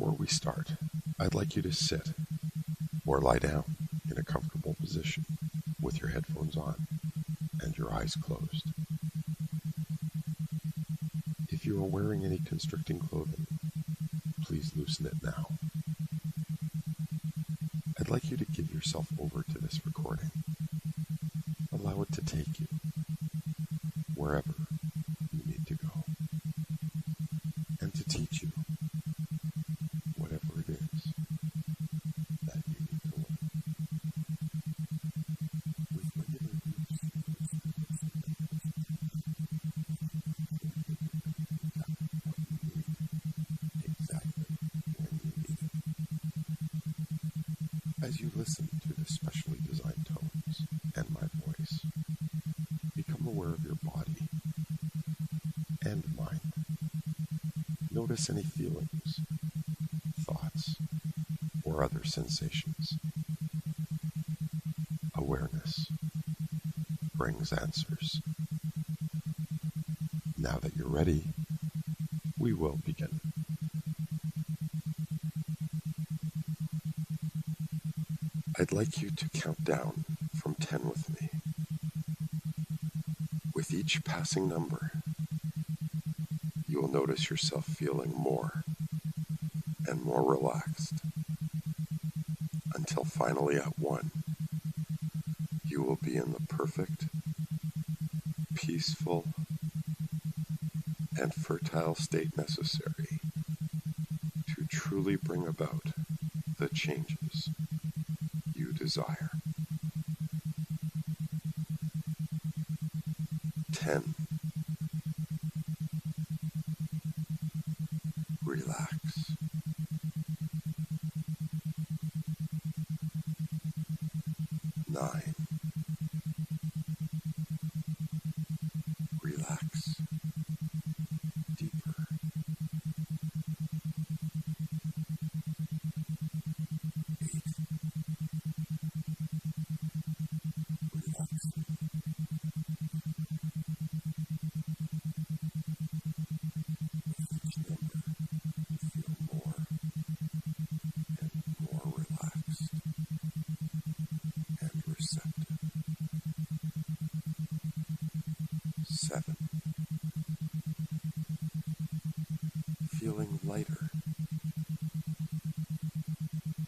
Before we start, I'd like you to sit or lie down in a comfortable position with your headphones on and your eyes closed. If you are wearing any constricting clothing, please loosen it now. I'd like you to give yourself over to this recording. Allow it to take you wherever you need to go, and to teach you whatever it is that you need to learn. With regular use, what you need exactly when you need it. As you listen to the specially designed tones and my voice, become aware of your body and mind. Notice any feelings, thoughts, or other sensations. Awareness brings answers. Now that you're ready, we will begin. I'd like you to count down from 10 with me. With each passing number, you will notice yourself feeling more and more relaxed, until finally at 1, you will be in the perfect, peaceful, and fertile state necessary to truly bring about the changes you desire. 10. Relax. 9. Relax deeper. 8. Relax. 7. Feeling lighter.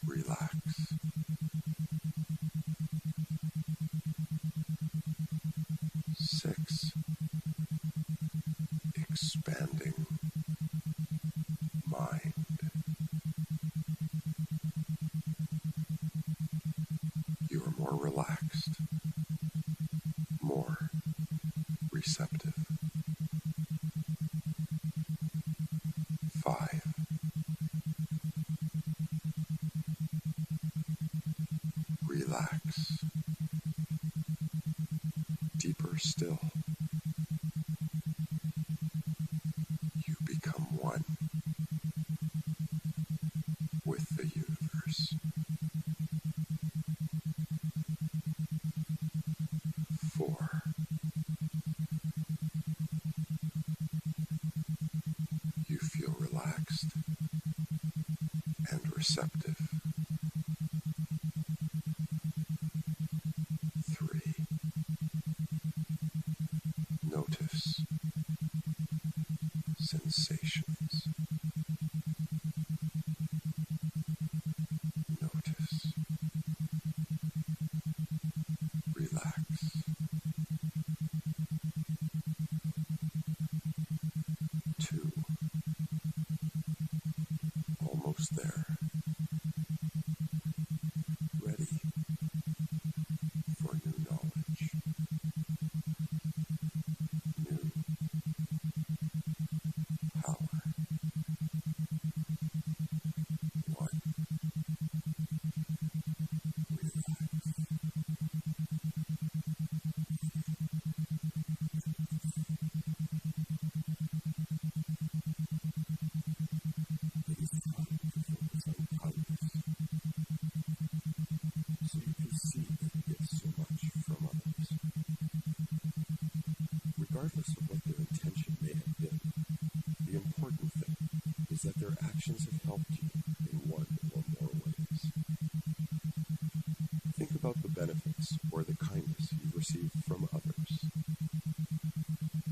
Relax. 6. Expanding mind. 5. You are more relaxed, more receptive. 5. Relax. Deeper still. You become one with the universe. 4. You feel relaxed and receptive. 3. Notice sensations. Notice. Relax. 2. Almost there. Ready for new knowledge. New power. 1. Relax. It is time to focus on kindness, so you can see that you get so much from others. Regardless of what their intention may have been, the important thing is that their actions have helped you benefits or the kindness you've received from others.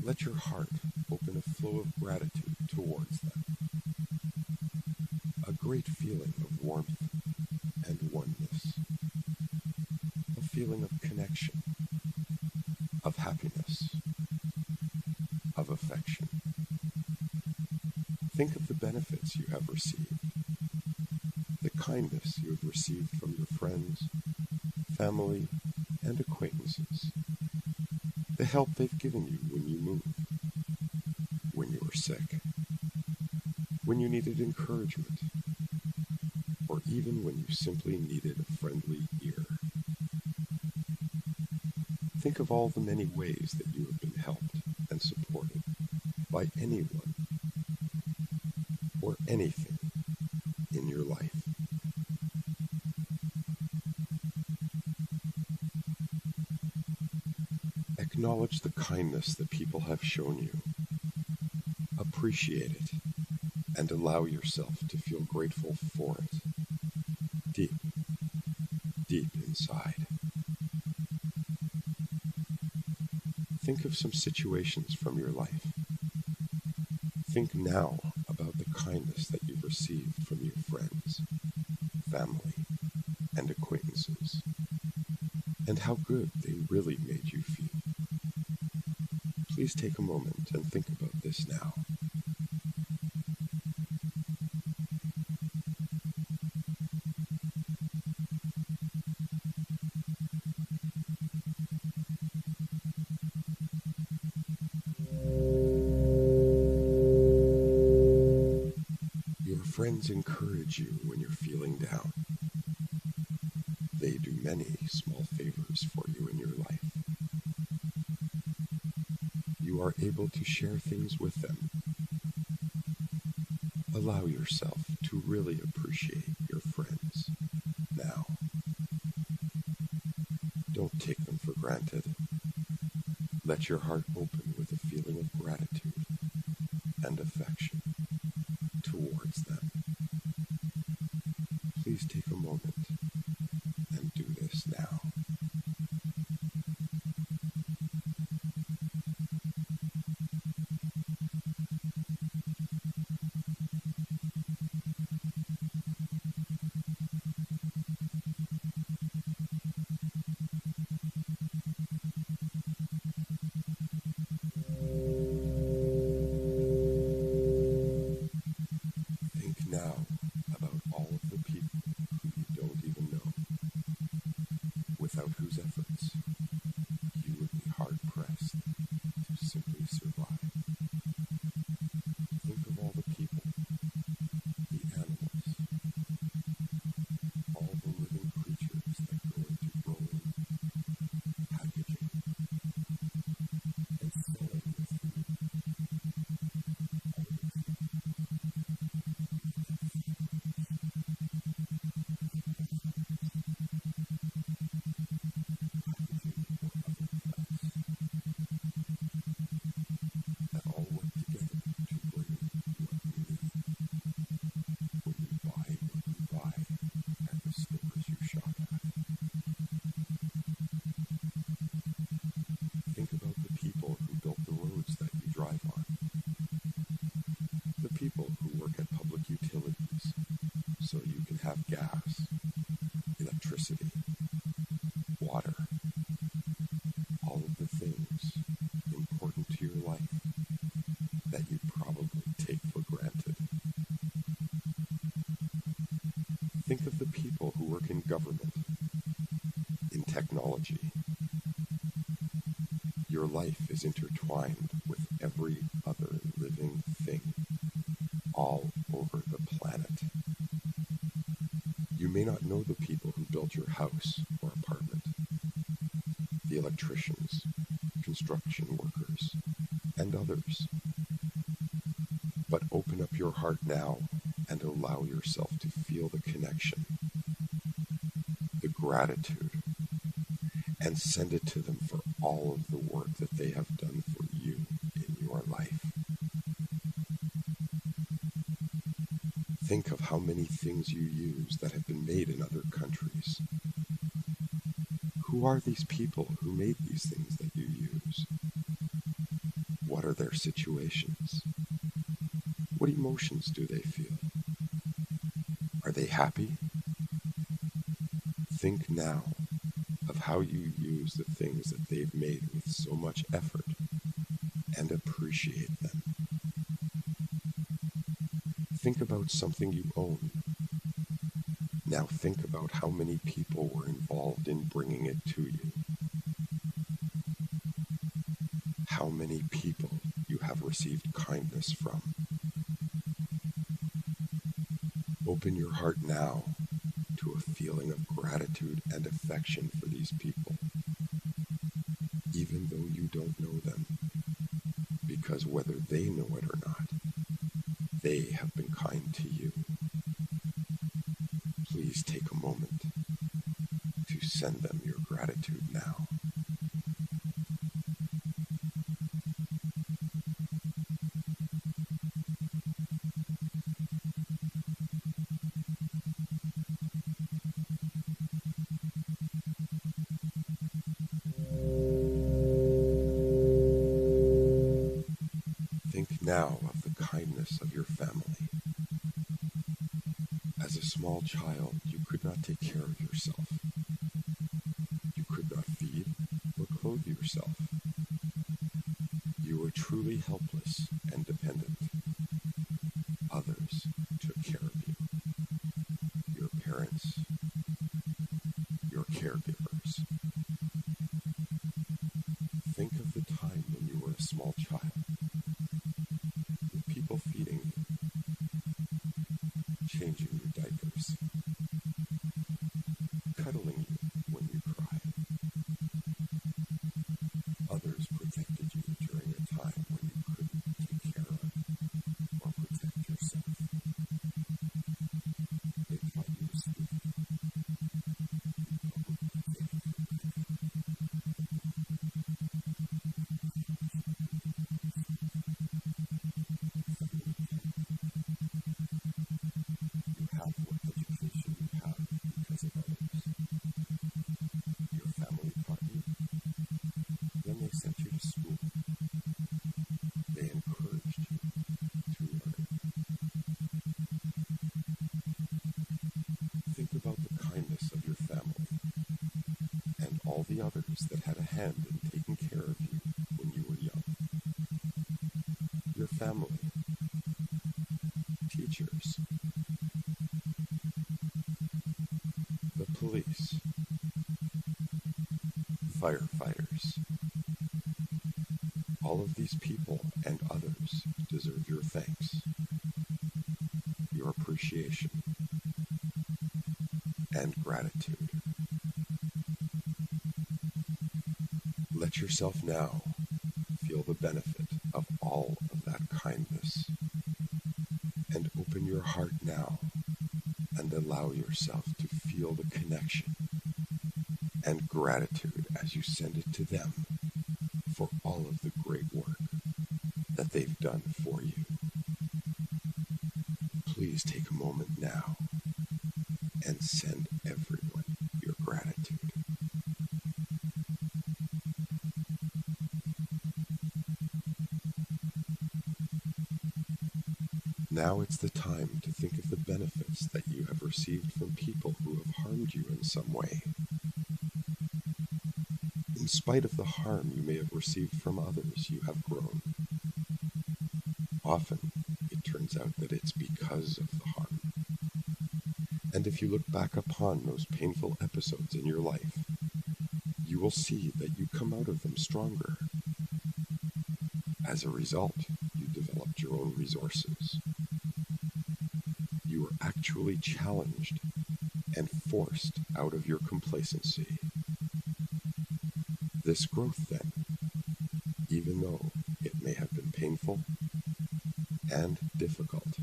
Let your heart open a flow of gratitude towards them. A great feeling of warmth and oneness. A feeling of connection, of happiness, of affection. Think of the benefits you have received, the kindness you have received from your friends, family, and acquaintances, the help they've given you when you moved, when you were sick, when you needed encouragement, or even when you simply needed a friendly ear. Think of all the many ways that you have been helped and supported by anyone or anything in your life. Acknowledge the kindness that people have shown you. Appreciate it and allow yourself to feel grateful for it. Deep, deep inside. Think of some situations from your life. Think now about the kindness that you've received from your friends, family, and acquaintances, and how good they really made you feel. Please take a moment and think about this now. Your friends encourage you when you're feeling down. They do many small favors for you in your life. You are able to share things with them. Allow yourself to really appreciate your friends now. Don't take them for granted. Let your heart open with a feeling of gratitude and affection towards them. Please take a moment and do this now. Think now about all of the people who you don't even know, without whose efforts you would be hard-pressed to simply survive. Think of all the people, the animals, all the living creatures that go into growing, packaging, and selling the food. All the that all work together to bring what you need when you buy what you buy at the stores you shop at. Think about the people who built the roads that you drive on, the people who work at public utilities so you can have gas, electricity, water, all of the things important to your life that you probably take for granted. Think of the people who work in government, in technology. Your life is intertwined with every other living thing all over the planet. You may not know the people who built your house or apartment, the electricians, construction workers, and others. But open up your heart now and allow yourself to feel the connection, the gratitude, and send it to them for all of the work that they have done for you in your life. Think of how many things you use that have been made in other countries. Who are these people who made these things that you use? What are their situations? What emotions do they feel? Are they happy? Think now of how you use the things that they've made with so much effort and appreciate them. Think about something you own. Now think about how many people were involved in bringing it to you. How many people you have received kindness from. Open your heart now to a feeling of gratitude and affection for these people, even though you don't know them, because whether they know it or not, they have been kind to you. Please take a moment to send them your gratitude now. Think now of the kindness of your family. As a small child, you could not take care of yourself. You could not feed or clothe yourself. You were truly helpless and dependent. Others took care of you. Your parents, your caregivers. Think of the time when you were a small child, with people feeding you, changing your diapers, cuddling you when you cried. Others protected you during a time when you couldn't take care of or protect yourself. They taught you to speak. You have what education you have because of others. Your family taught you. Then they sent you to school. They encouraged you to learn. Think about the kindness of your family and all the others that had a hand in taking care of you when you were young. Your family, teachers, the police, firefighters. All of these people and others deserve your thanks, your appreciation, and gratitude. Let yourself now feel the benefit of all of that kindness, and open your heart now and allow yourself to feel the connection and gratitude as you send it to them for all of the great work that they've done for you. Please take a moment now and send everyone your gratitude. Now it's the time to think of the benefits that you have received from people who have harmed you in some way. In spite of the harm you may have received from others, you have grown. Often, it turns out that it's because of the harm. And if you look back upon those painful episodes in your life, you will see that you come out of them stronger. As a result, you developed your own resources. You were actually challenged and forced out of your complacency. This growth, then, even though it may have been painful and difficult,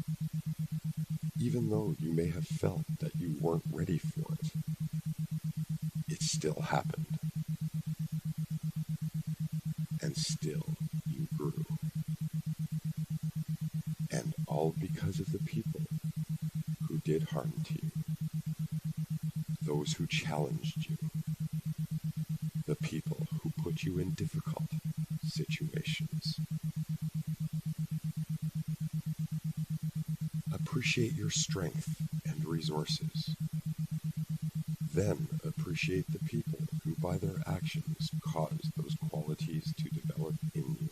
even though you may have felt that you weren't ready for it, it still happened. And still you grew. And all because of the people who did harm to you, those who challenged you, people who put you in difficult situations. Appreciate your strength and resources. Then appreciate the people who by their actions cause those qualities to develop in you.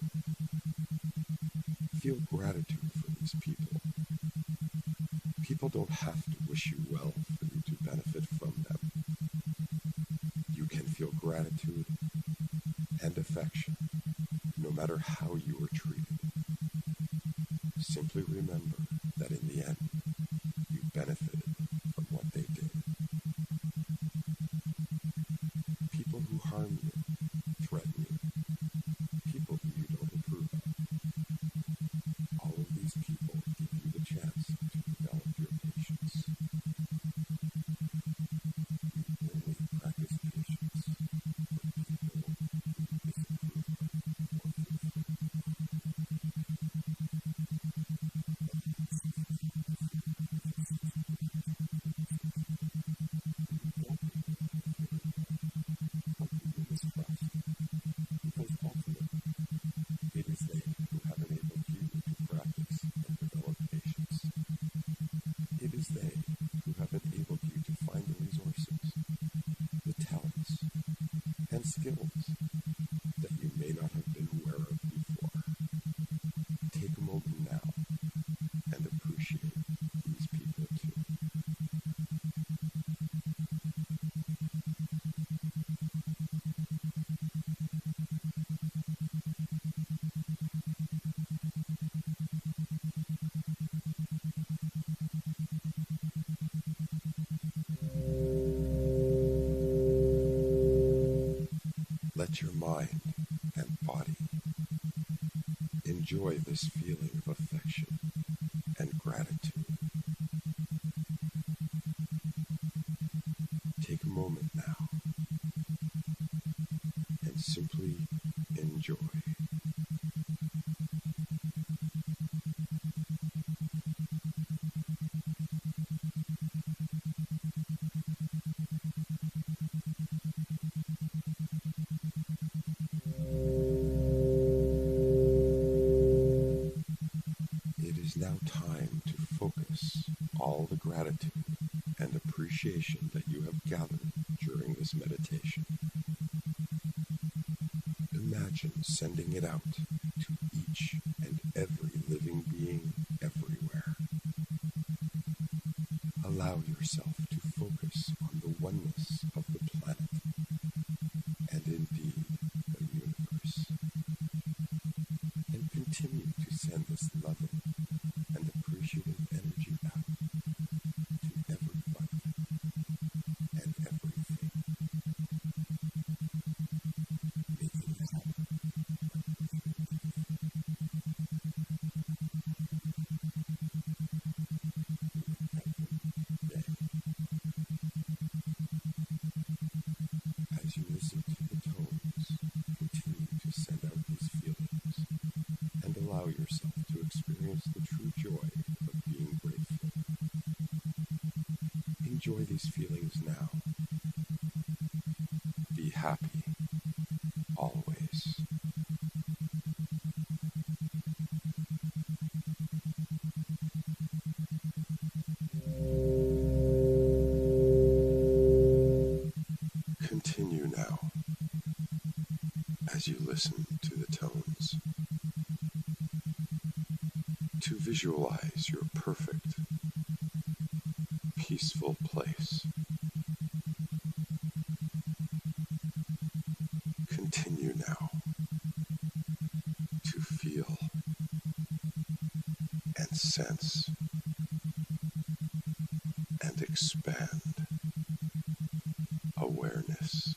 Feel gratitude for these people. People don't have to wish you well for you to benefit from them. You can feel gratitude and affection no matter how you were treated. Simply remember that in the end, you benefited from what they did. People who harm you, threaten you, people who you don't approve of, all of these people give you the chance to develop your patience. You only practice patience with people who disapprove or fearful. Because ultimately, it is they who have enabled you to practice and develop patience. It is they who have enabled you to find the resources, the talents, and skills that you may not have been aware of before. Take a moment now and appreciate these people too. Let your mind and body enjoy this feeling of affection and gratitude. Take a moment now and simply enjoy. It is now time to focus all the gratitude and appreciation that you have gathered during this meditation. Imagine sending it out to each and every living being everywhere. Allow yourself to focus on the oneness of the planet and indeed the universe. And continue to send this loving and appreciative energy out to everybody and everything, making it happen. As you listen to the tones, continue to send out these feelings and allow yourself to experience the true joy of being grateful. Enjoy these feelings now. Be happy, always. Continue now, as you listen to the tones, to visualize your perfect, peaceful place. Continue now to feel and sense and expand awareness,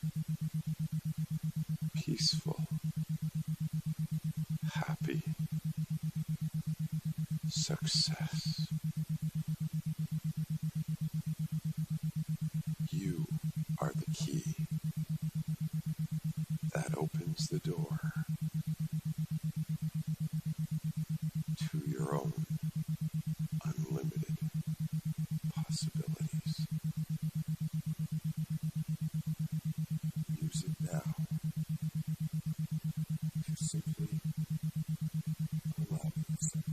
peaceful, happy, success. You are the key that opens the door to your own unlimited possibilities. Use it now. simply allow yourself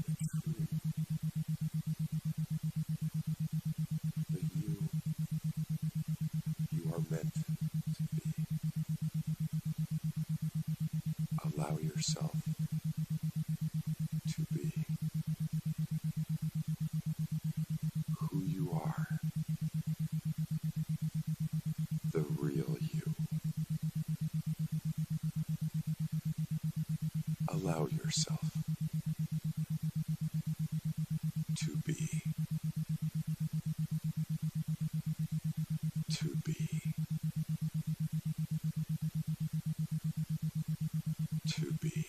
the true, the you are meant to be. Allow yourself to be who you are, the real you. Allow yourself to be, to be, to be.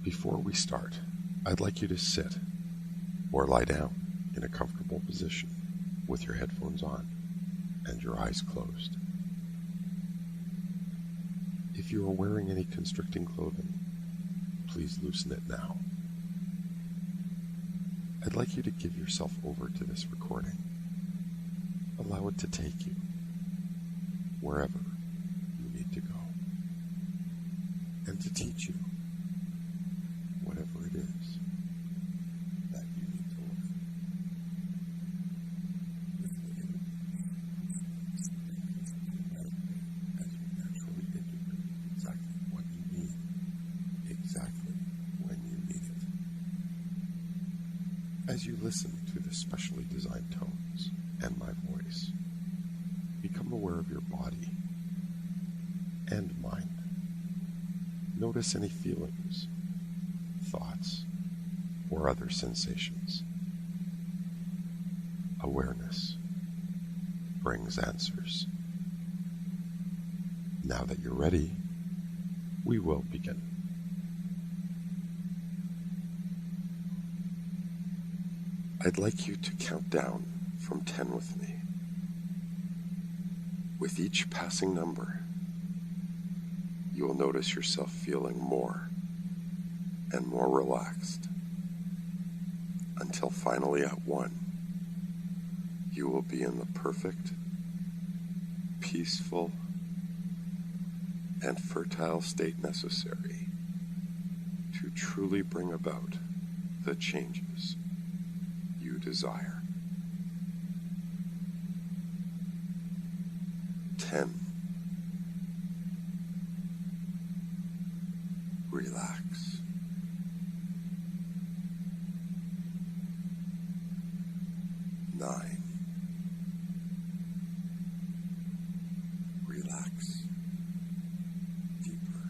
Before we start, I'd like you to sit or lie down in a comfortable position with your headphones on and your eyes closed. If you are wearing any constricting clothing, please loosen it now. I'd like you to give yourself over to this recording. Allow it to take you wherever you need to go, and to teach you whatever it is that you need to learn. As you naturally integrate exactly what you need, exactly when you need it. As you listen to the specially designed tones and my voice. Become aware of your body and mind. Notice any feelings, thoughts, or other sensations. Awareness brings answers. Now that you're ready, we will begin. I'd like you to count down from 10 with me. With each passing number, you will notice yourself feeling more and more relaxed, until finally at 1, you will be in the perfect, peaceful, and fertile state necessary to truly bring about the changes you desire. 10. Relax. 9. Relax deeper.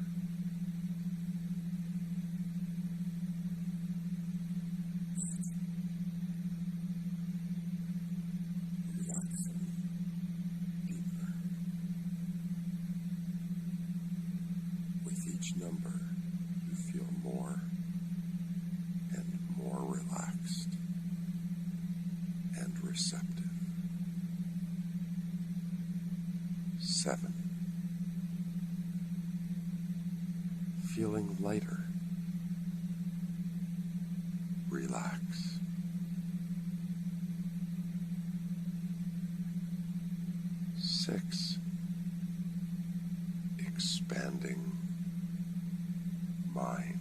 8. Deeper. With each number, you feel more and more relaxed and receptive. 7. Feeling lighter. Relax. 6. Expanding mind.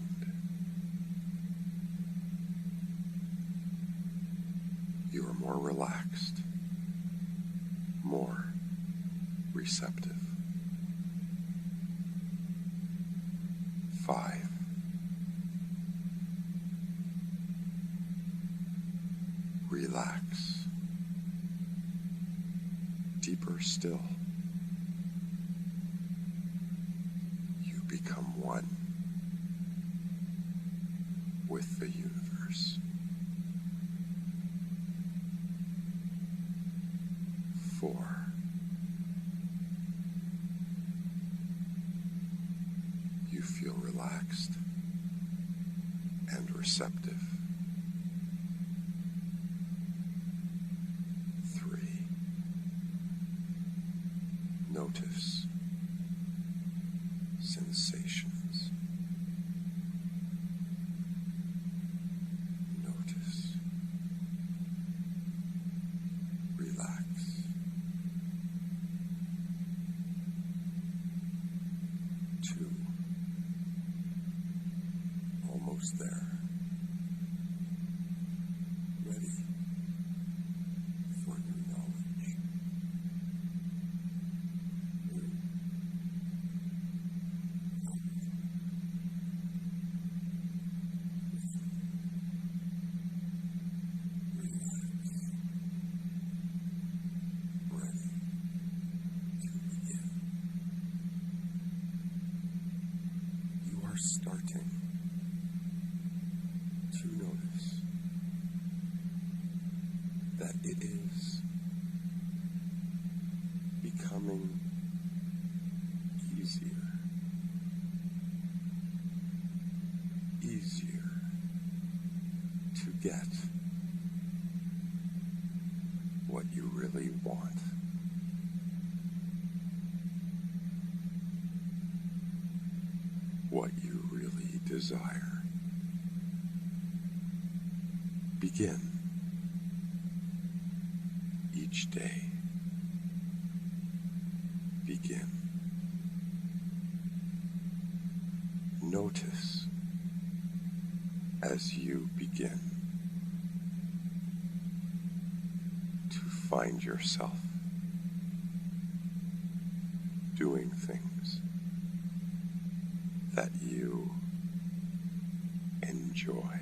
'You are more relaxed, more receptive. 5. Relax. Deeper still. You become one with the universe. 4. You feel relaxed and receptive. 3. Notice sensations. Notice. Relax. 2. Almost there. Ready for new knowledge. 1. Relax. Ready to begin. You are starting to notice that it is becoming easier to get what you really want. What you really desire. Begin each day. Begin. Notice as you begin to find yourself doing things that you enjoy.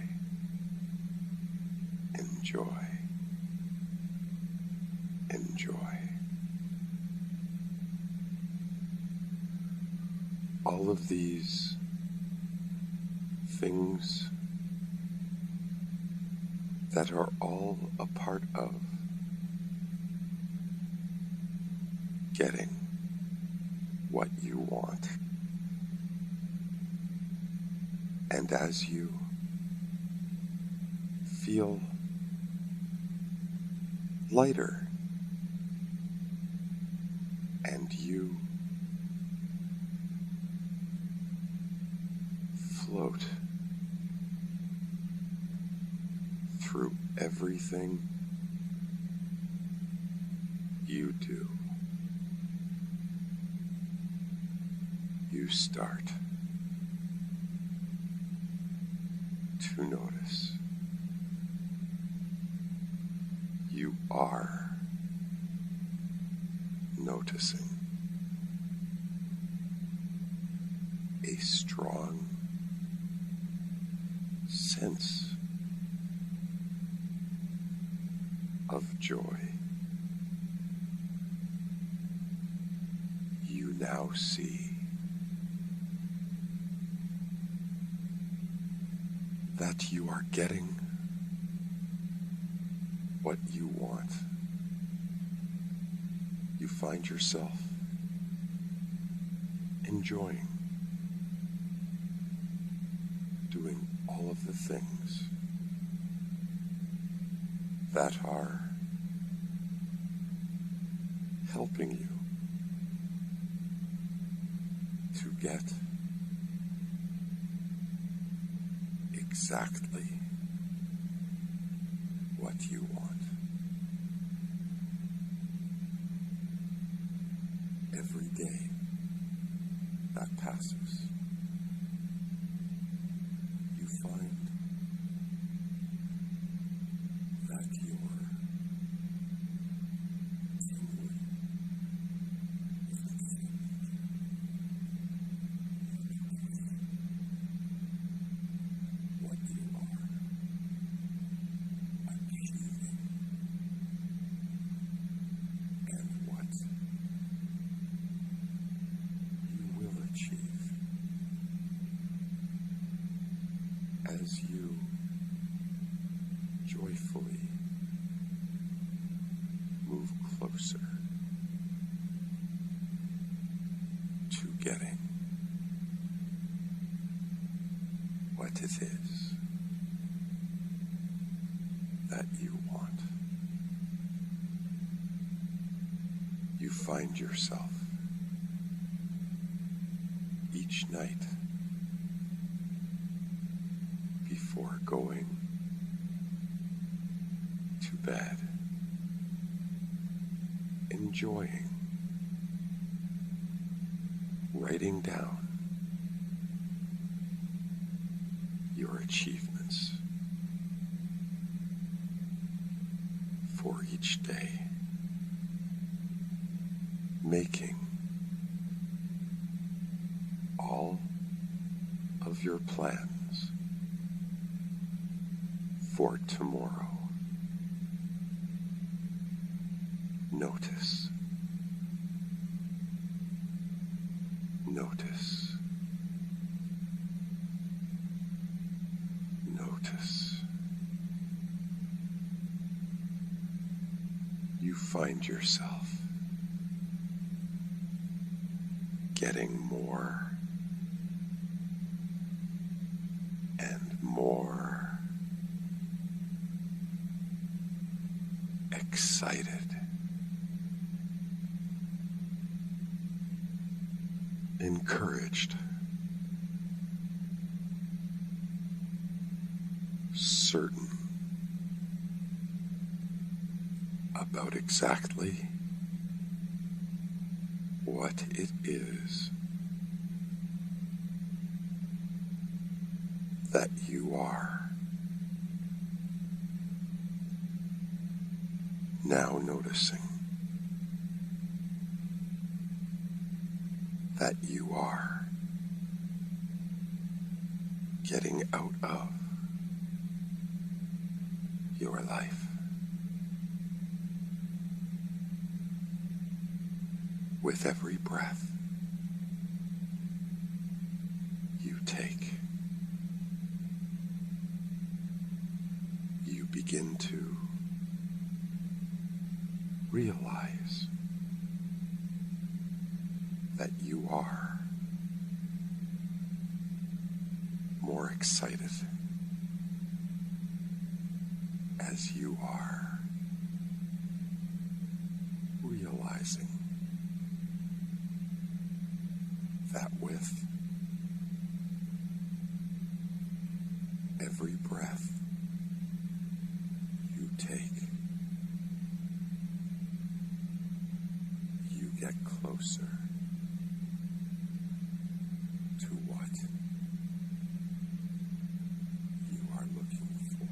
joy. All of these things that are all a part of getting what you want. And as you feel lighter and you float through everything you do, you start to notice you are noticing a strong sense of joy. You now see that you are getting what you want. You find yourself enjoying doing all of the things that are helping you to get exactly what you want. Every day that passes, you find that you're tingling what you are achieving and what you will achieve as you joyfully move closer to getting what it is that you want. You find yourself each night before going to bed enjoying writing down your achievements for each day, making all of your plans for tomorrow. Notice. Notice. Notice. You find yourself getting more and more excited, encouraged, certain about exactly what it is that you are now noticing that you are getting out of your life. with every breath you take, you begin to realize that you are more excited as you are realizing that with every breath you take, you get closer to what you are looking for.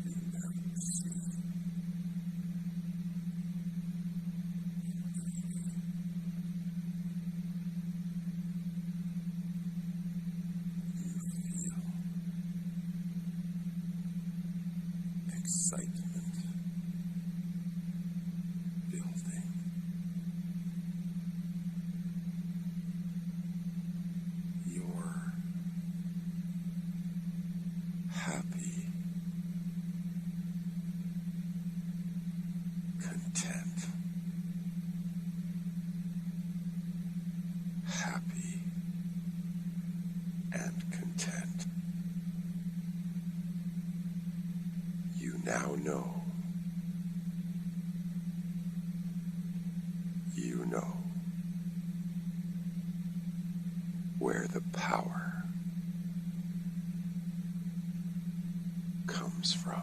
You now see excitement building. You're happy, content, happy and content. You now know. You know where the power comes from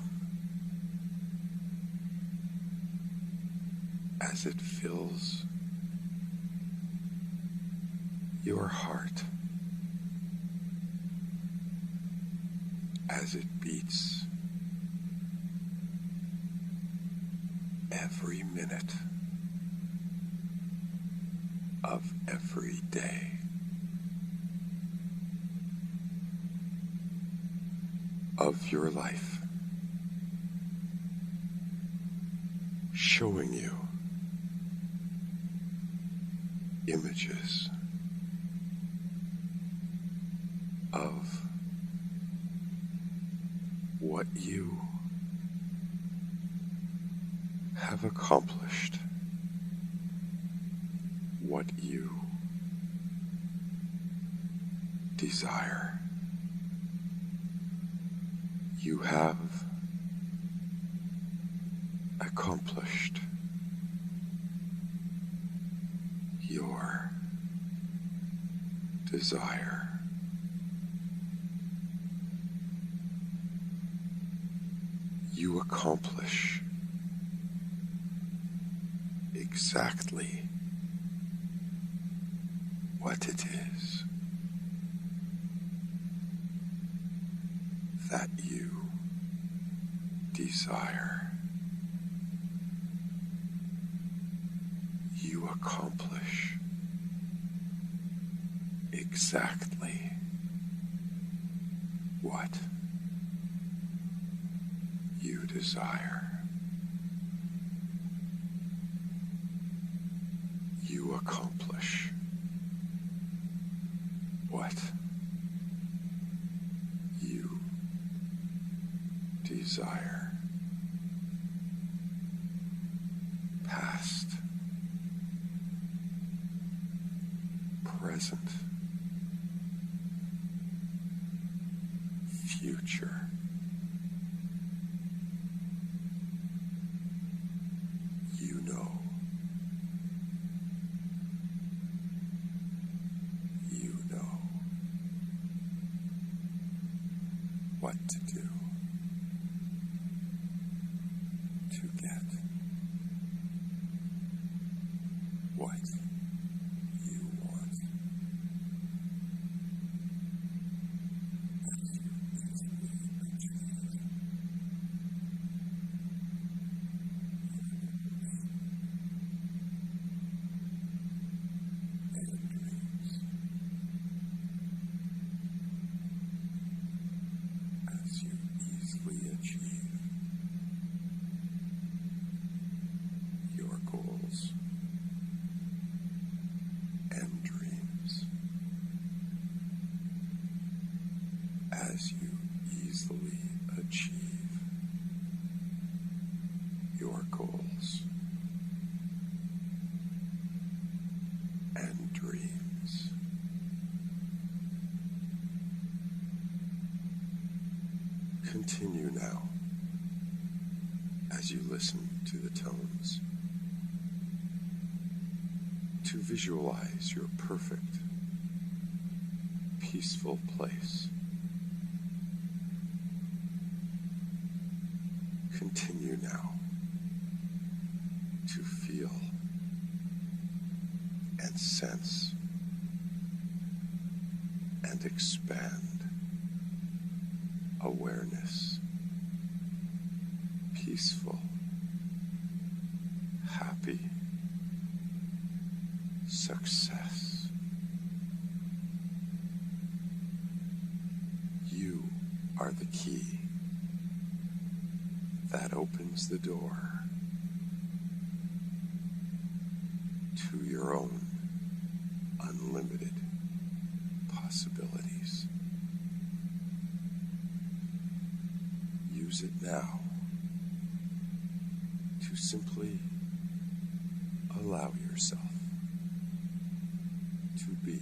as it fills your heart, as it beats every minute of every day. Of your life, showing you images of what you have accomplished, what you desire. You have accomplished your desire. You accomplish exactly what it is that you desire. You accomplish exactly what you desire. You accomplish what you desire. Past, present, future. You know. You know what to do to get what you want. As you easily achieve thoughts and dreams. Continue now as you listen to the tones to visualize your perfect, peaceful place. Continue now to feel and sense and expand awareness, peaceful, happy, success. You are the key that opens the door to your own unlimited possibilities. Use it now to simply allow yourself to be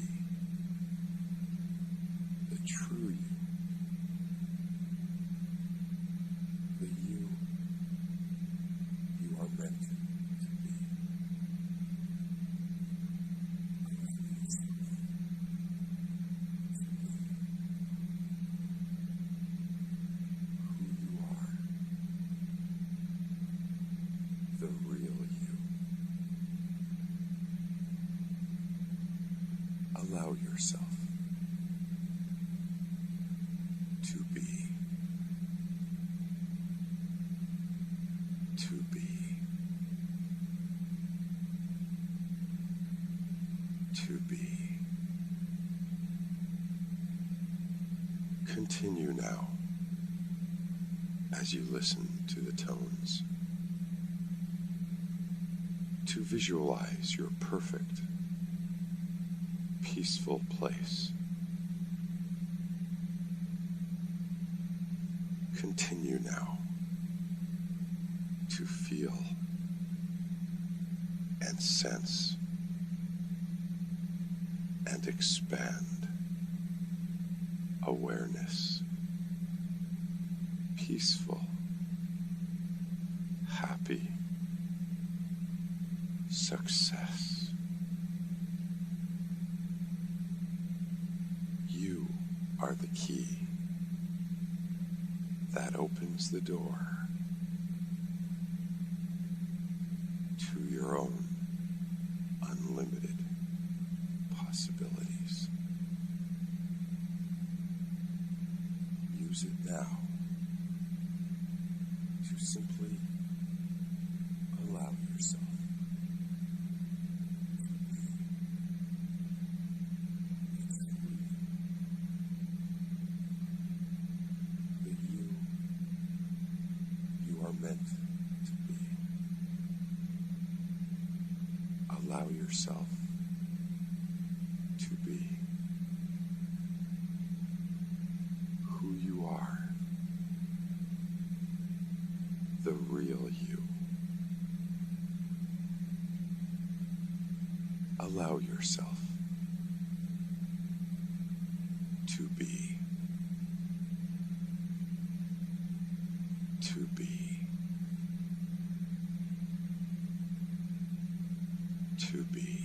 the true you, the you are meant to be. Who you are, the real you. Allow yourself to be. Continue now as you listen to the tones to visualize your perfect, peaceful place. Continue now to feel and sense and expand awareness, peaceful, happy, success. You are the key that opens the door to your own unlimited possibilities. Use it now to simply allow yourself the you are meant to be. Allow yourself to be who you are, the real you. Allow yourself to be, to be, to be.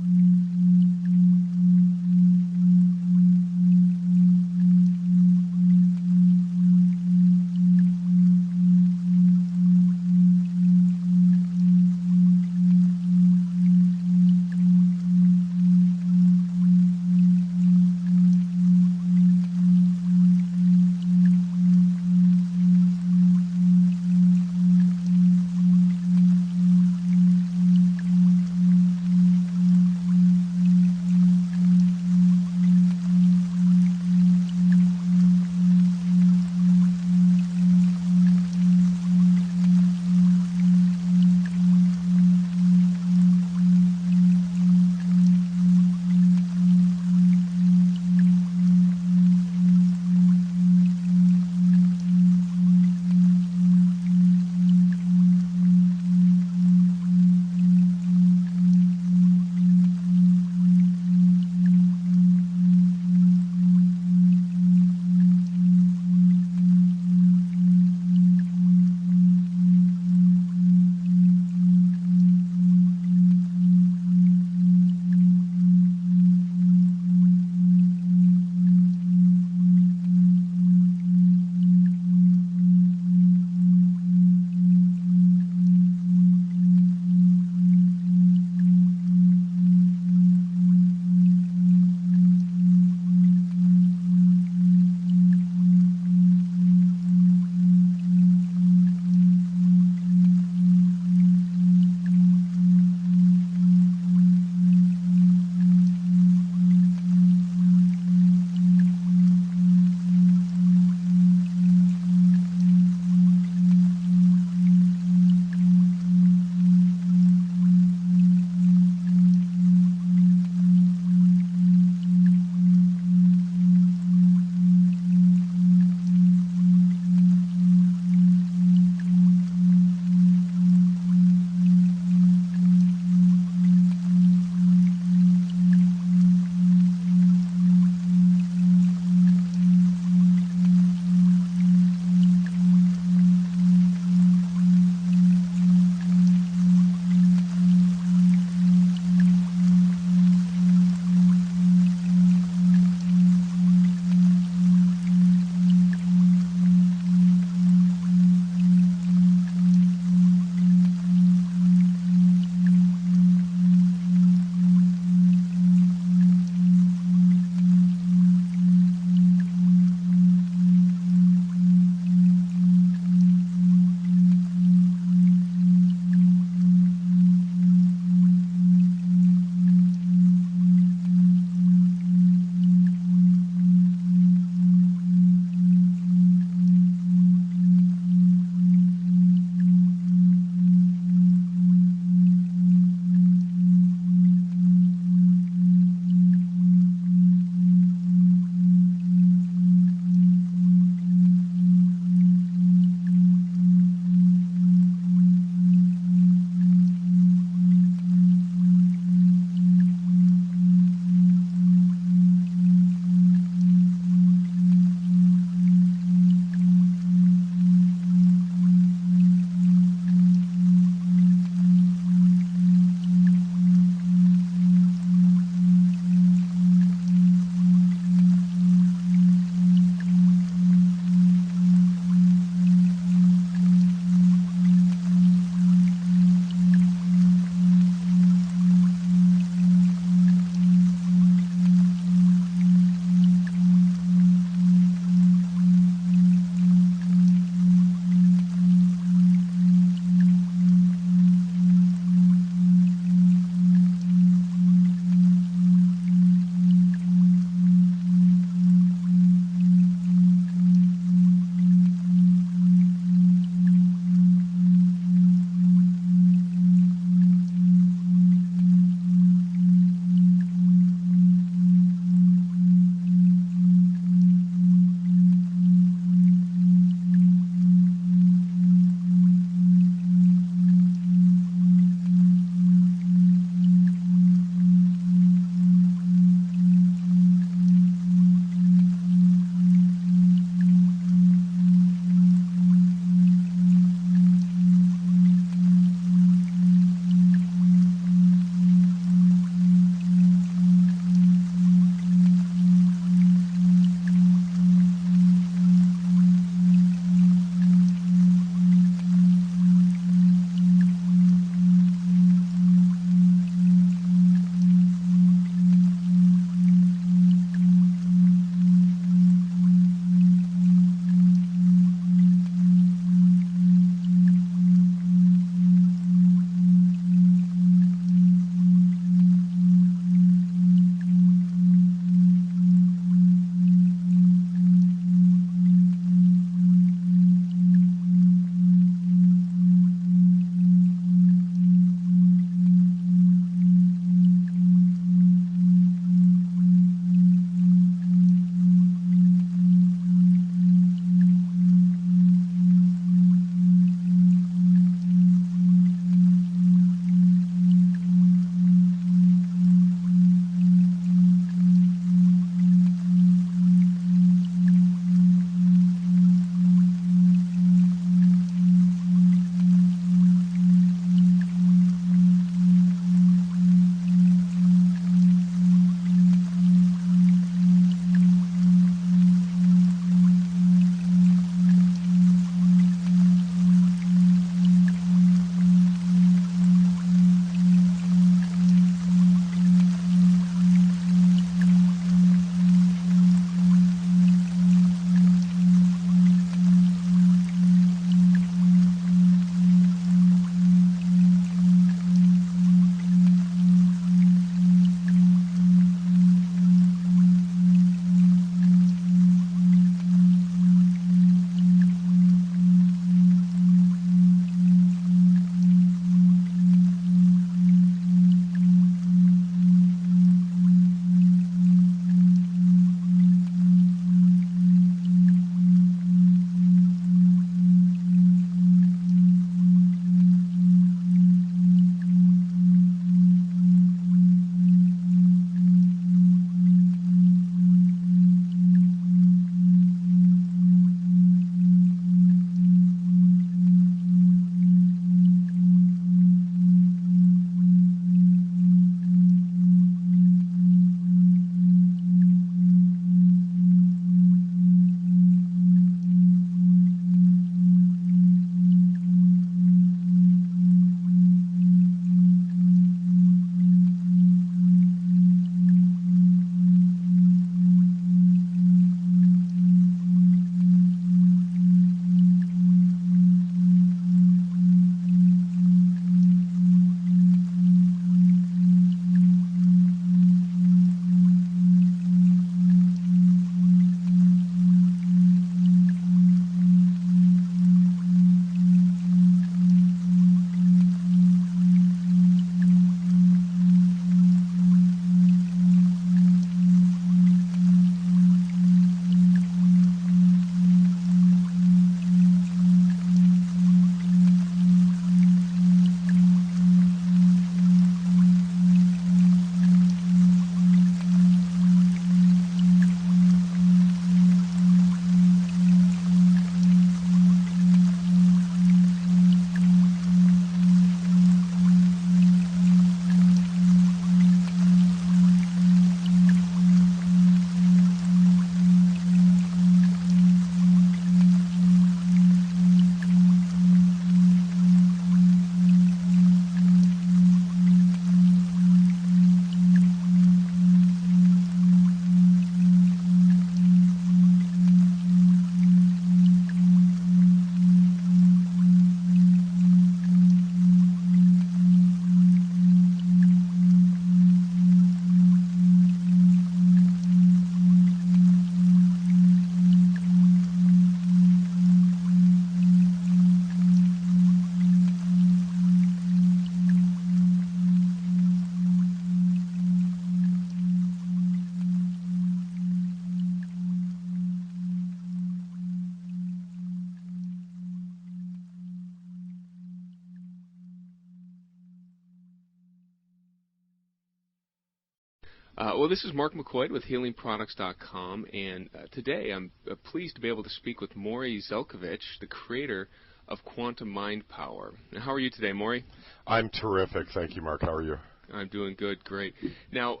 Well, this is Mark McCoy with HealingProducts.com, and today I'm pleased to be able to speak with Maury Zelkovich, the creator of Quantum Mind Power. Now, how are you today, Maury? I'm terrific. Thank you, Mark. How are you? I'm doing good, great. Now,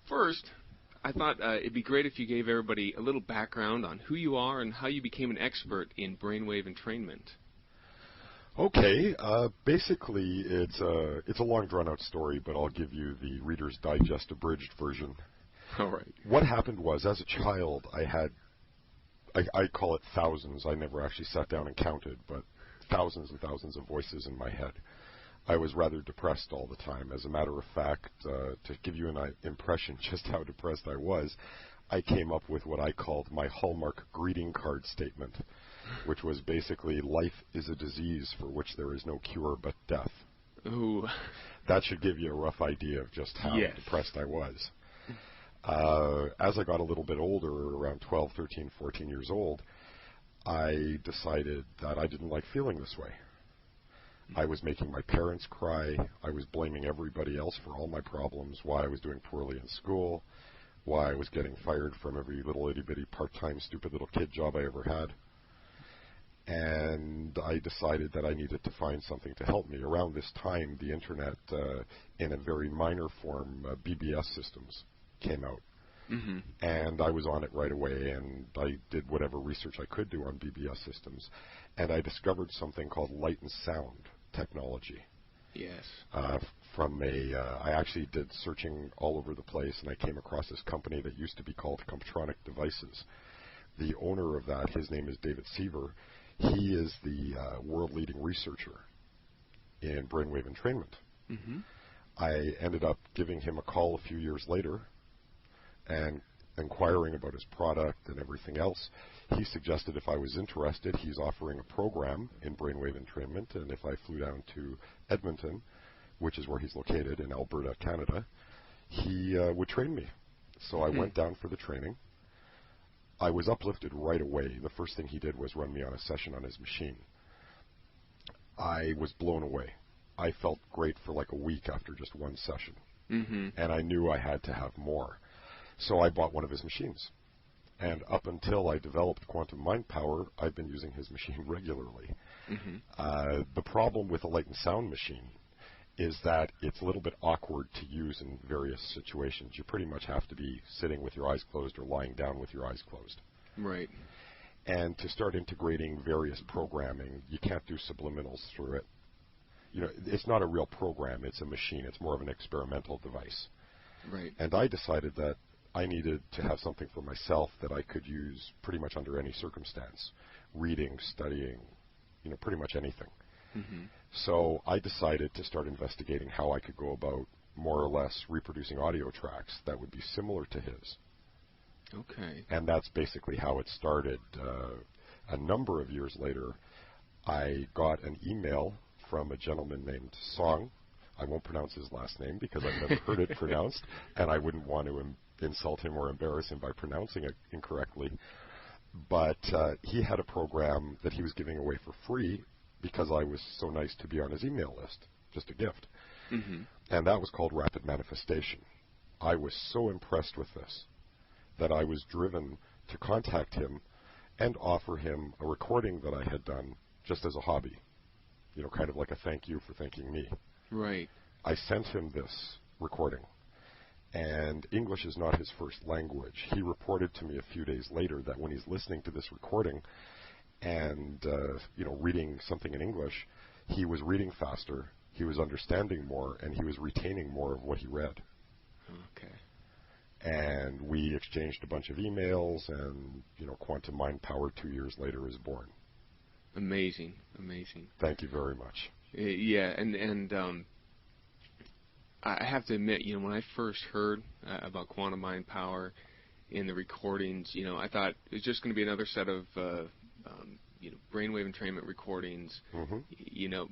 first, I thought it'd be great if you gave everybody a little background on who you are and how you became an expert in brainwave entrainment. Okay. Basically, it's a long, drawn-out story, but I'll give you the Reader's Digest abridged version. All right. What happened was, as a child, I call it thousands. I never actually sat down and counted, but thousands and thousands of voices in my head. I was rather depressed all the time. As a matter of fact, to give you an impression just how depressed I was, I came up with what I called my Hallmark greeting card statement, which was basically, life is a disease for which there is no cure but death. Ooh. That should give you a rough idea of just how depressed I was. As I got a little bit older, around 12, 13, 14 years old, I decided that I didn't like feeling this way. I was making my parents cry. I was blaming everybody else for all my problems, why I was doing poorly in school, why I was getting fired from every little itty-bitty part-time stupid little kid job I ever had. And I decided that I needed to find something to help me. Around this time, the Internet, in a very minor form, BBS systems came out. Mm-hmm. And I was on it right away, and I did whatever research I could do on BBS systems. And I discovered something called light and sound technology. Yes. I actually did searching all over the place, and I came across this company that used to be called Comptronic Devices. The owner of that, his name is David Seaver. He is the world-leading researcher in brainwave entrainment. Mm-hmm. I ended up giving him a call a few years later and inquiring about his product and everything else. He suggested if I was interested, he's offering a program in brainwave entrainment, and if I flew down to Edmonton, which is where he's located in Alberta, Canada, he would train me. So I went down for the training. I was uplifted right away. The first thing he did was run me on a session on his machine. I was blown away. I felt great for like a week after just one session. Mm-hmm. And I knew I had to have more. So I bought one of his machines. And up until I developed Quantum Mind Power, I've been using his machine regularly. Mm-hmm. The problem with a light and sound machine is that it's a little bit awkward to use in various situations. You pretty much have to be sitting with your eyes closed or lying down with your eyes closed. Right. And to start integrating various programming, you can't do subliminals through it. You know, it's not a real program. It's a machine. It's more of an experimental device. Right. And I decided that I needed to have something for myself that I could use pretty much under any circumstance. Reading, studying, pretty much anything. Mm-hmm. So I decided to start investigating how I could go about more or less reproducing audio tracks that would be similar to his. Okay. And that's basically how it started. A number of years later, I got an email from a gentleman named Song. I won't pronounce his last name because I've never heard it pronounced, and I wouldn't want to insult him or embarrass him by pronouncing it incorrectly. But he had a program that he was giving away for free because I was so nice to be on his email list, just a gift. Mm-hmm. And that was called Rapid Manifestation. I was so impressed with this that I was driven to contact him and offer him a recording that I had done just as a hobby, kind of like a thank you for thanking me. Right. I sent him this recording, and English is not his first language. He reported to me a few days later that when he's listening to this recording and, reading something in English, he was reading faster, he was understanding more, and he was retaining more of what he read. Okay. And we exchanged a bunch of emails, and, Quantum Mind Power 2 years later is born. Amazing, amazing. Thank you very much. Yeah, and I have to admit, when I first heard about Quantum Mind Power in the recordings, I thought it was just going to be another set of, brainwave entrainment recordings, Mm-hmm.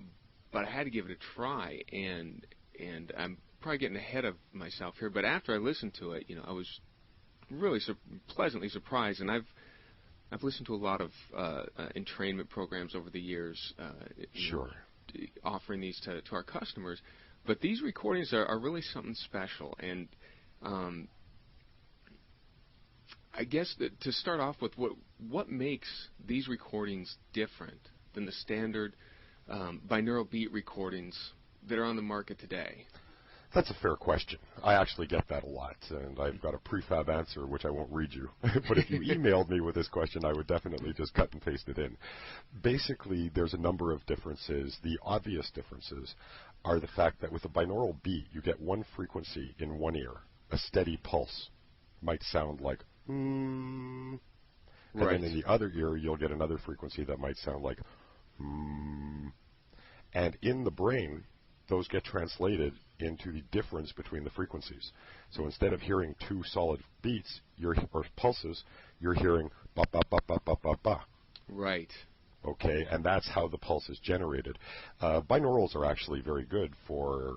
But I had to give it a try, and I'm probably getting ahead of myself here, but after I listened to it, I was really pleasantly surprised, and I've listened to a lot of entrainment programs over the years, Sure. Offering these to our customers, but these recordings are really something special, and I guess that to start off with, what makes these recordings different than the standard binaural beat recordings that are on the market today? That's a fair question. I actually get that a lot, and I've got a prefab answer, which I won't read you. But if you emailed me with this question, I would definitely just cut and paste it in. Basically, there's a number of differences. The obvious differences are the fact that with a binaural beat, you get one frequency in one ear. A steady pulse might sound like, and then in the other ear, you'll get another frequency that might sound like, and in the brain, those get translated into the difference between the frequencies. So instead of hearing two solid beats or pulses, you're hearing ba ba ba ba ba ba ba. Right. Okay, and that's how the pulse is generated. Binaurals are actually very good for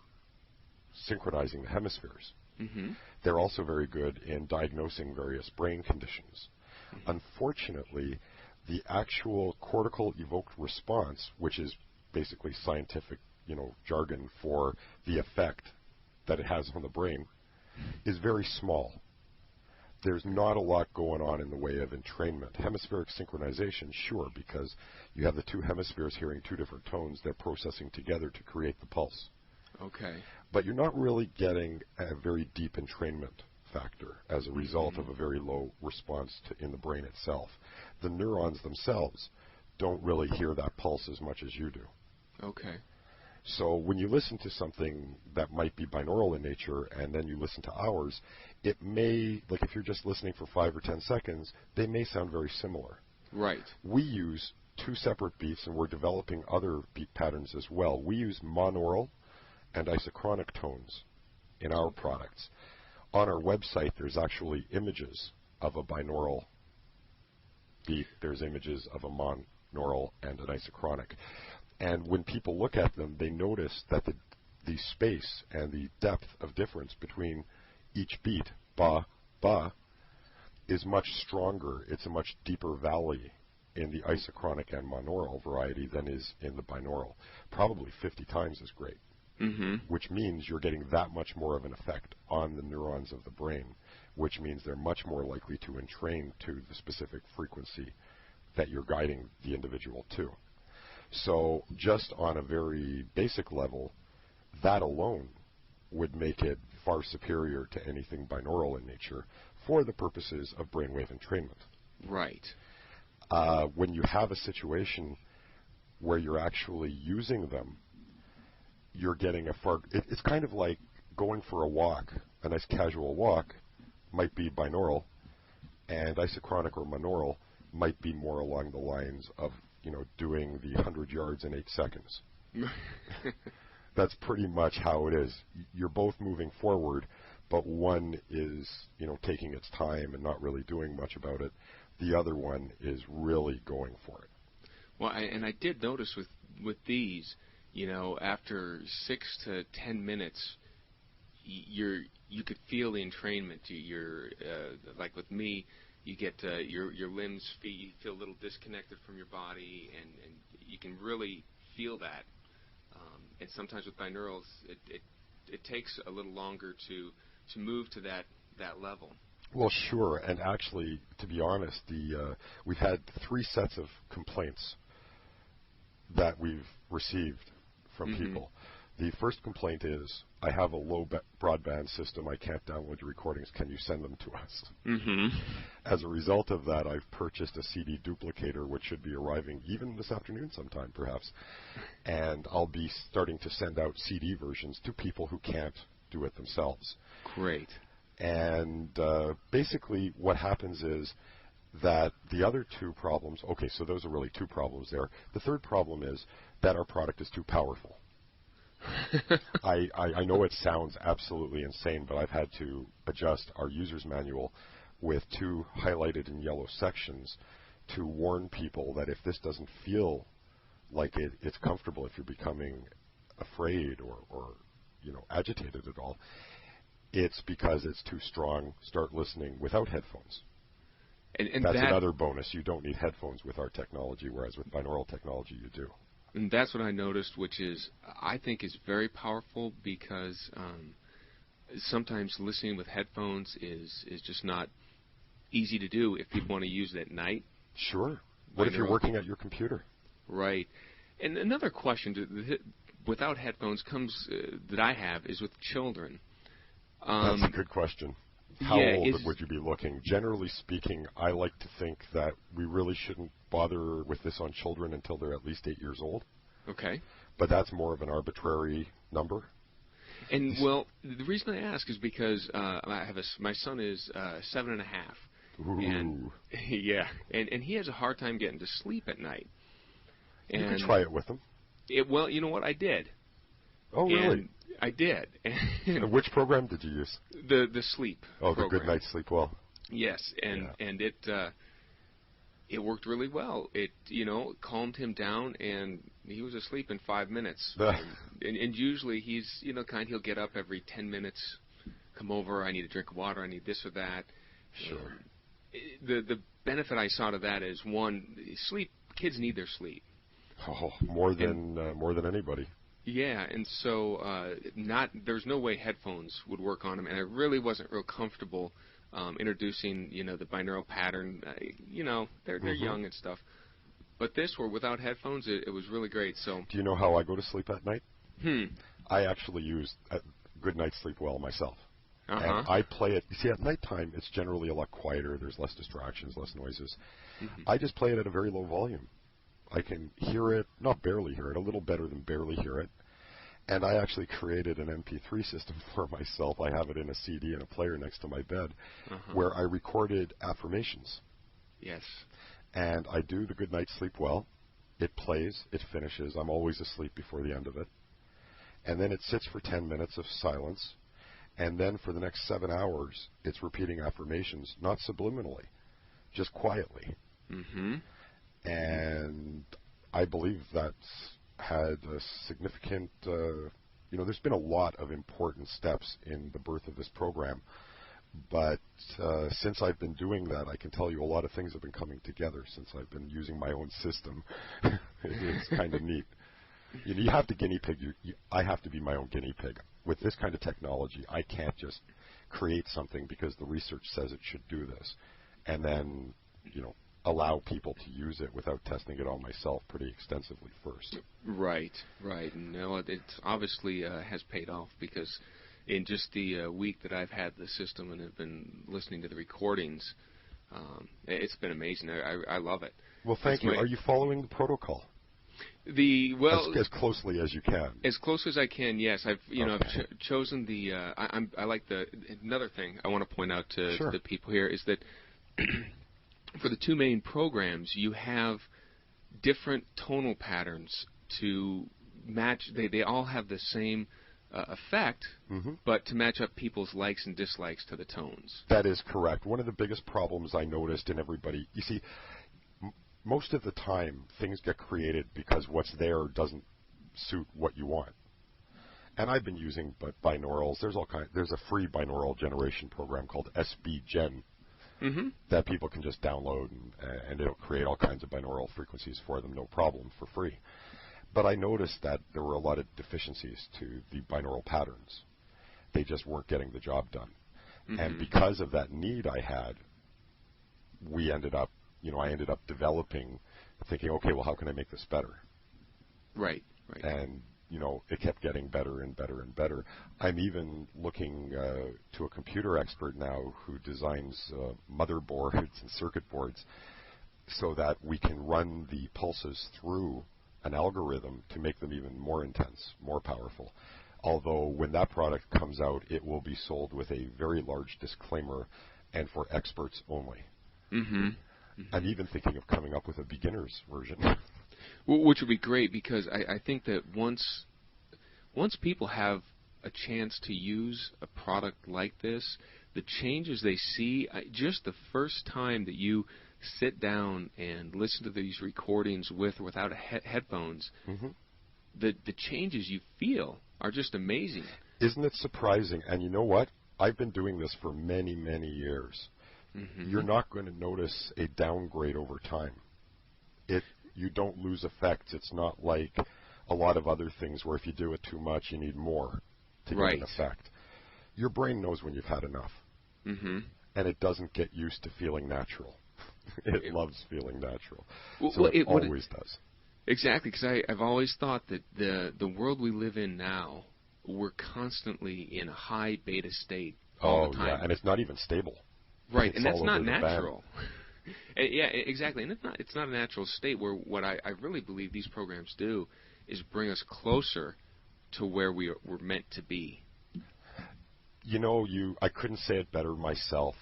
synchronizing the hemispheres. Mm-hmm. They're also very good in diagnosing various brain conditions. Mm-hmm. Unfortunately, the actual cortical evoked response, which is basically scientific jargon for the effect that it has on the brain, is very small. There's not a lot going on in the way of entrainment. Hemispheric synchronization, sure, because you have the two hemispheres hearing two different tones. They're processing together to create the pulse. Okay. But you're not really getting a very deep entrainment factor as a result of a very low response in the brain itself. The neurons themselves don't really hear that pulse as much as you do. Okay. So when you listen to something that might be binaural in nature and then you listen to ours, it may, like if you're just listening for 5 or 10 seconds, they may sound very similar. Right. We use two separate beats, and we're developing other beat patterns as well. We use monaural and isochronic tones in our products. On our website, there's actually images of a binaural beat. There's images of a monaural and an isochronic. And when people look at them, they notice that the space and the depth of difference between each beat, ba, ba, is much stronger. It's a much deeper valley in the isochronic and monaural variety than is in the binaural. Probably 50 times as great, which means you're getting that much more of an effect on the neurons of the brain, which means they're much more likely to entrain to the specific frequency that you're guiding the individual to. So just on a very basic level, that alone would make it far superior to anything binaural in nature for the purposes of brainwave entrainment. Right. When you have a situation where you're actually using them, you're getting it's kind of like going for a walk. A nice casual walk might be binaural, and isochronic or monaural might be more along the lines of doing the 100 yards in 8 seconds. That's pretty much how it is. You're both moving forward, but one is, taking its time and not really doing much about it. The other one is really going for it. Well, I did notice with these, after 6 to 10 minutes, you could feel the entrainment. You're like with me. You get your limbs, you feel a little disconnected from your body, and you can really feel that. And sometimes with binaurals, it takes a little longer to move to that level. Well, sure, and actually, to be honest, we've had 3 sets of complaints that we've received from people. The first complaint is, I have a low broadband system, I can't download your recordings, can you send them to us? As a result of that, I've purchased a CD duplicator, which should be arriving even this afternoon sometime, perhaps, and I'll be starting to send out CD versions to people who can't do it themselves. Great. And basically what happens is that the other 2 problems, okay, so those are really 2 problems there. The third problem is that our product is too powerful. I know it sounds absolutely insane, but I've had to adjust our user's manual with 2 highlighted in yellow sections to warn people that if this doesn't feel like it's comfortable, if you're becoming afraid or agitated at all, it's because it's too strong. Start listening without headphones. And that's another bonus. You don't need headphones with our technology, whereas with binaural technology you do. And that's what I noticed, which is, I think is very powerful, because sometimes listening with headphones is just not easy to do if people want to use it at night. Sure. What if you're working at your computer? Right. And another question without headphones comes that I have is with children. That's a good question. How old would you be looking? Generally speaking, I like to think that we really shouldn't bother with this on children until they're at least 8 years old. Okay. But that's more of an arbitrary number. And, well, the reason I ask is because my son is 7.5. Ooh. And, yeah, and he has a hard time getting to sleep at night. And you could try it with him. Well, you know what? I did. Oh, really? And I did. And which program did you use? The sleep program. The Good Night Sleep Well. Yes, and it worked really well. It calmed him down, and he was asleep in 5 minutes. and usually he's he'll get up every 10 minutes, come over. I need a drink of water. I need this or that. Sure. The benefit I saw to that is, one, sleep. Kids need their sleep. Oh, more than anybody. Yeah, and so there's no way headphones would work on them, and I really wasn't real comfortable introducing the binaural pattern. They're young and stuff, but this were without headphones. It was really great. So do you know how I go to sleep at night? I actually use Good Night Sleep Well myself. And I play it. You see, at nighttime, it's generally a lot quieter. There's less distractions, less noises. I just play it at a very low volume. I can hear it, not barely hear it, a little better than barely hear it. And I actually created an MP3 system for myself. I have it in a CD and a player next to my bed, where I recorded affirmations. Yes. And I do the Good Night Sleep Well. It plays, it finishes. I'm always asleep before the end of it. And then it sits for 10 minutes of silence. And then for the next 7 hours, it's repeating affirmations, not subliminally, just quietly. And I believe that's had a significant, there's been a lot of important steps in the birth of this program. But since I've been doing that, I can tell you a lot of things have been coming together since I've been using my own system. It's kind of neat. You have to guinea pig. I have to be my own guinea pig. With this kind of technology, I can't just create something because the research says it should do this, and then, allow people to use it without testing it on myself pretty extensively first. Right. No, it obviously has paid off, because in just the week that I've had the system and have been listening to the recordings, it's been amazing. I love it. Well, thank you. Are you following the protocol? As closely as you can. As close as I can, yes. I've chosen the. I like another thing I want to point out to the people here is that for the two main programs, you have different tonal patterns to match. They all have the same effect, but to match up people's likes and dislikes to the tones. That is correct. One of the biggest problems I noticed in everybody, you see, most of the time, things get created because what's there doesn't suit what you want. And I've been using binaurals. There's a free binaural generation program called SBGen that people can just download, and it'll create all kinds of binaural frequencies for them, no problem, for free. But I noticed that there were a lot of deficiencies to the binaural patterns. They just weren't getting the job done. And because of that need I had, I ended up developing, thinking, okay, well, how can I make this better? Right. And, it kept getting better and better and better. I'm even looking to a computer expert now who designs motherboards and circuit boards so that we can run the pulses through an algorithm to make them even more intense, more powerful. Although when that product comes out, it will be sold with a very large disclaimer and for experts only. I'm even thinking of coming up with a beginner's version. Which would be great, because I think that once people have a chance to use a product like this, the changes they see, just the first time that you sit down and listen to these recordings with or without headphones, the changes you feel are just amazing. Isn't it surprising? And you know what? I've been doing this for many, many years. You're not going to notice a downgrade over time. You don't lose effects. It's not like a lot of other things where if you do it too much, you need more to get an effect. Your brain knows when you've had enough. and it doesn't get used to feeling natural. It loves feeling natural. Well, it always does. Exactly, because I've always thought that the world we live in now, we're constantly in a high beta state all the time. Yeah, and it's not even stable. Right, It's and that's all not over the natural. Yeah, exactly, and it's not a natural state. Where what I really believe these programs do is bring us closer to where we're meant to be. You know, I couldn't say it better myself.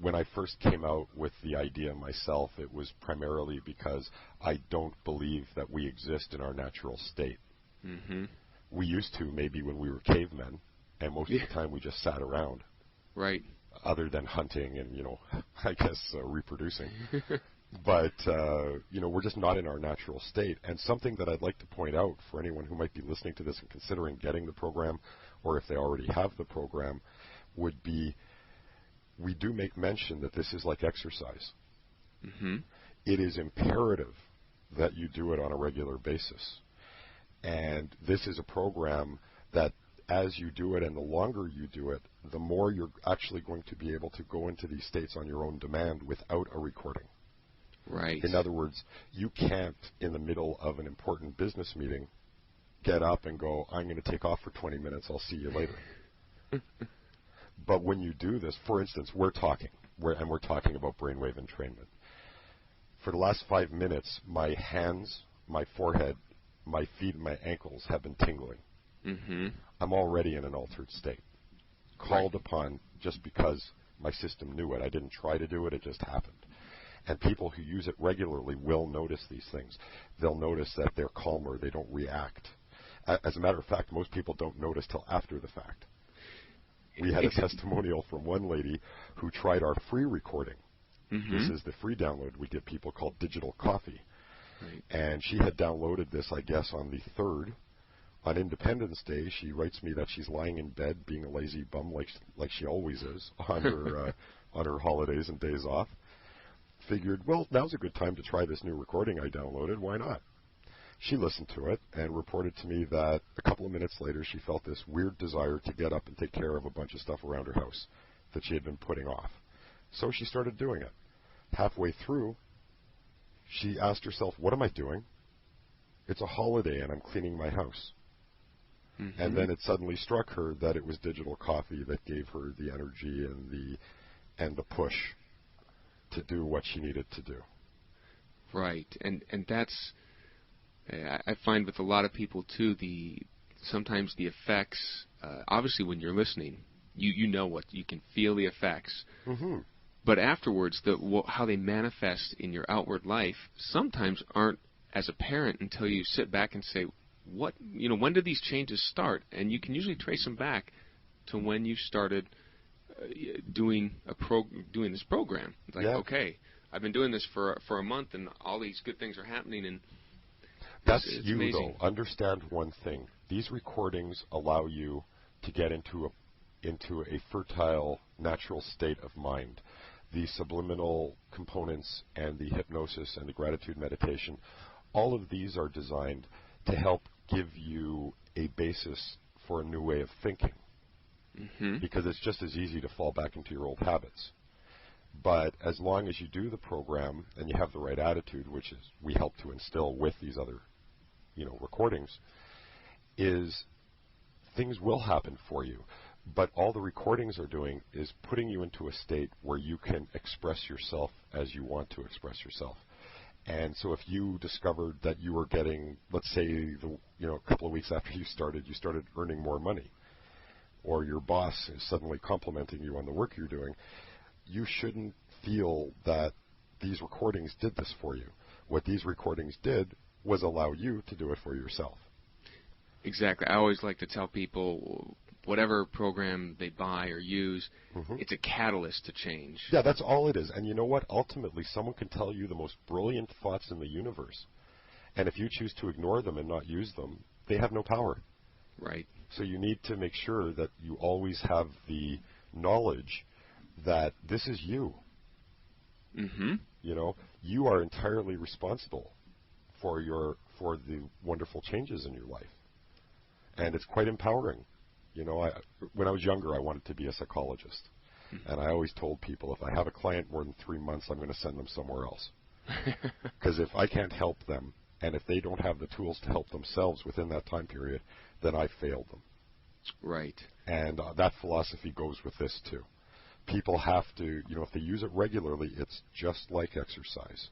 When I first came out with the idea myself, it was primarily because I don't believe that we exist in our natural state. Mm-hmm. We used to, maybe when we were cavemen, and most of the time we just sat around. Right. Other than hunting and, I guess reproducing. But, we're just not in our natural state. And something that I'd like to point out for anyone who might be listening to this and considering getting the program, or if they already have the program, would be we do make mention that this is like exercise. Mm-hmm. It is imperative that you do it on a regular basis. And this is a program that as you do it and the longer you do it, the more you're actually going to be able to go into these states on your own demand without a recording. Right. In other words, you can't, in the middle of an important business meeting, get up and go, I'm going to take off for 20 minutes, I'll see you later. But when you do this, for instance, we're talking about brainwave entrainment. For the last 5 minutes, my hands, my forehead, my feet, and my ankles have been tingling. Mm-hmm. I'm already in an altered state, called upon just because my system knew it. I didn't try to do it, it just happened. And people who use it regularly will notice these things. They'll notice that they're calmer, they don't react. As a matter of fact, most people don't notice till after the fact. We had a testimonial from one lady who tried our free recording. Mm-hmm. This is the free download we give people called Digital Coffee. Right. And she had downloaded this, I guess, on the 3rd. On Independence Day, she writes me that she's lying in bed being a lazy bum like she always is on her holidays and days off. Figured, well, now's a good time to try this new recording I downloaded. Why not? She listened to it and reported to me that a couple of minutes later she felt this weird desire to get up and take care of a bunch of stuff around her house that she had been putting off. So she started doing it. Halfway through, she asked herself, what am I doing? It's a holiday and I'm cleaning my house. Mm-hmm. And then it suddenly struck her that it was Digital Coffee that gave her the energy and the push to do what she needed to do. Right, and that's, I find with a lot of people too, sometimes the effects, obviously when you're listening, you know what, you can feel the effects. Mm-hmm. But afterwards, how they manifest in your outward life sometimes aren't as apparent until you sit back and say, when did these changes start? And you can usually trace them back to when you started doing this program. It's like, okay, I've been doing this for a month, and all these good things are happening, and that's it's you amazing. Though. Understand one thing: these recordings allow you to get into a fertile, natural state of mind. The subliminal components and the hypnosis and the gratitude meditation, all of these are designed to help give you a basis for a new way of thinking. Mm-hmm. Because it's just as easy to fall back into your old habits. But as long as you do the program and you have the right attitude, which is we help to instill with these other, recordings, is things will happen for you. But all the recordings are doing is putting you into a state where you can express yourself as you want to express yourself. And so if you discovered that you were getting, let's say, a couple of weeks after you started earning more money, or your boss is suddenly complimenting you on the work you're doing, you shouldn't feel that these recordings did this for you. What these recordings did was allow you to do it for yourself. Exactly. I always like to tell people, whatever program they buy or use, it's a catalyst to change. Yeah, that's all it is. And you know what? Ultimately, someone can tell you the most brilliant thoughts in the universe. And if you choose to ignore them and not use them, they have no power. Right. So you need to make sure that you always have the knowledge that this is you. Mm-hmm. You are entirely responsible for the wonderful changes in your life. And it's quite empowering. When I was younger, I wanted to be a psychologist. And I always told people, if I have a client more than 3 months, I'm going to send them somewhere else. Because if I can't help them, and if they don't have the tools to help themselves within that time period, then I failed them. Right. And that philosophy goes with this too. People have to, if they use it regularly, it's just like exercise.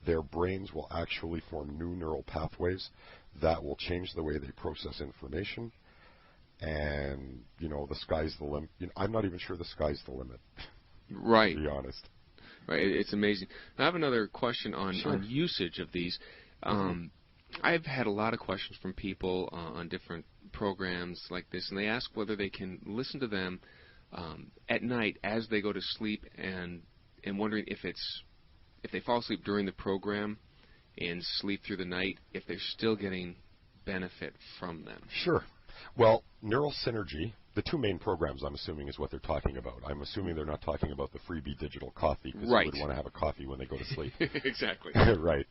Their brains will actually form new neural pathways that will change the way they process information. And, the sky's the limit. I'm not even sure the sky's the limit. Right. To be honest. Right. It's amazing. I have another question on usage of these. I've had a lot of questions from people on different programs like this, and they ask whether they can listen to them at night as they go to sleep, and wondering if they fall asleep during the program and sleep through the night, if they're still getting benefit from them. Sure. Well, Neural Synergy, the two main programs, I'm assuming, is what they're talking about. I'm assuming they're not talking about the freebie digital coffee, because they would want to have a coffee when they go to sleep. Exactly. Right.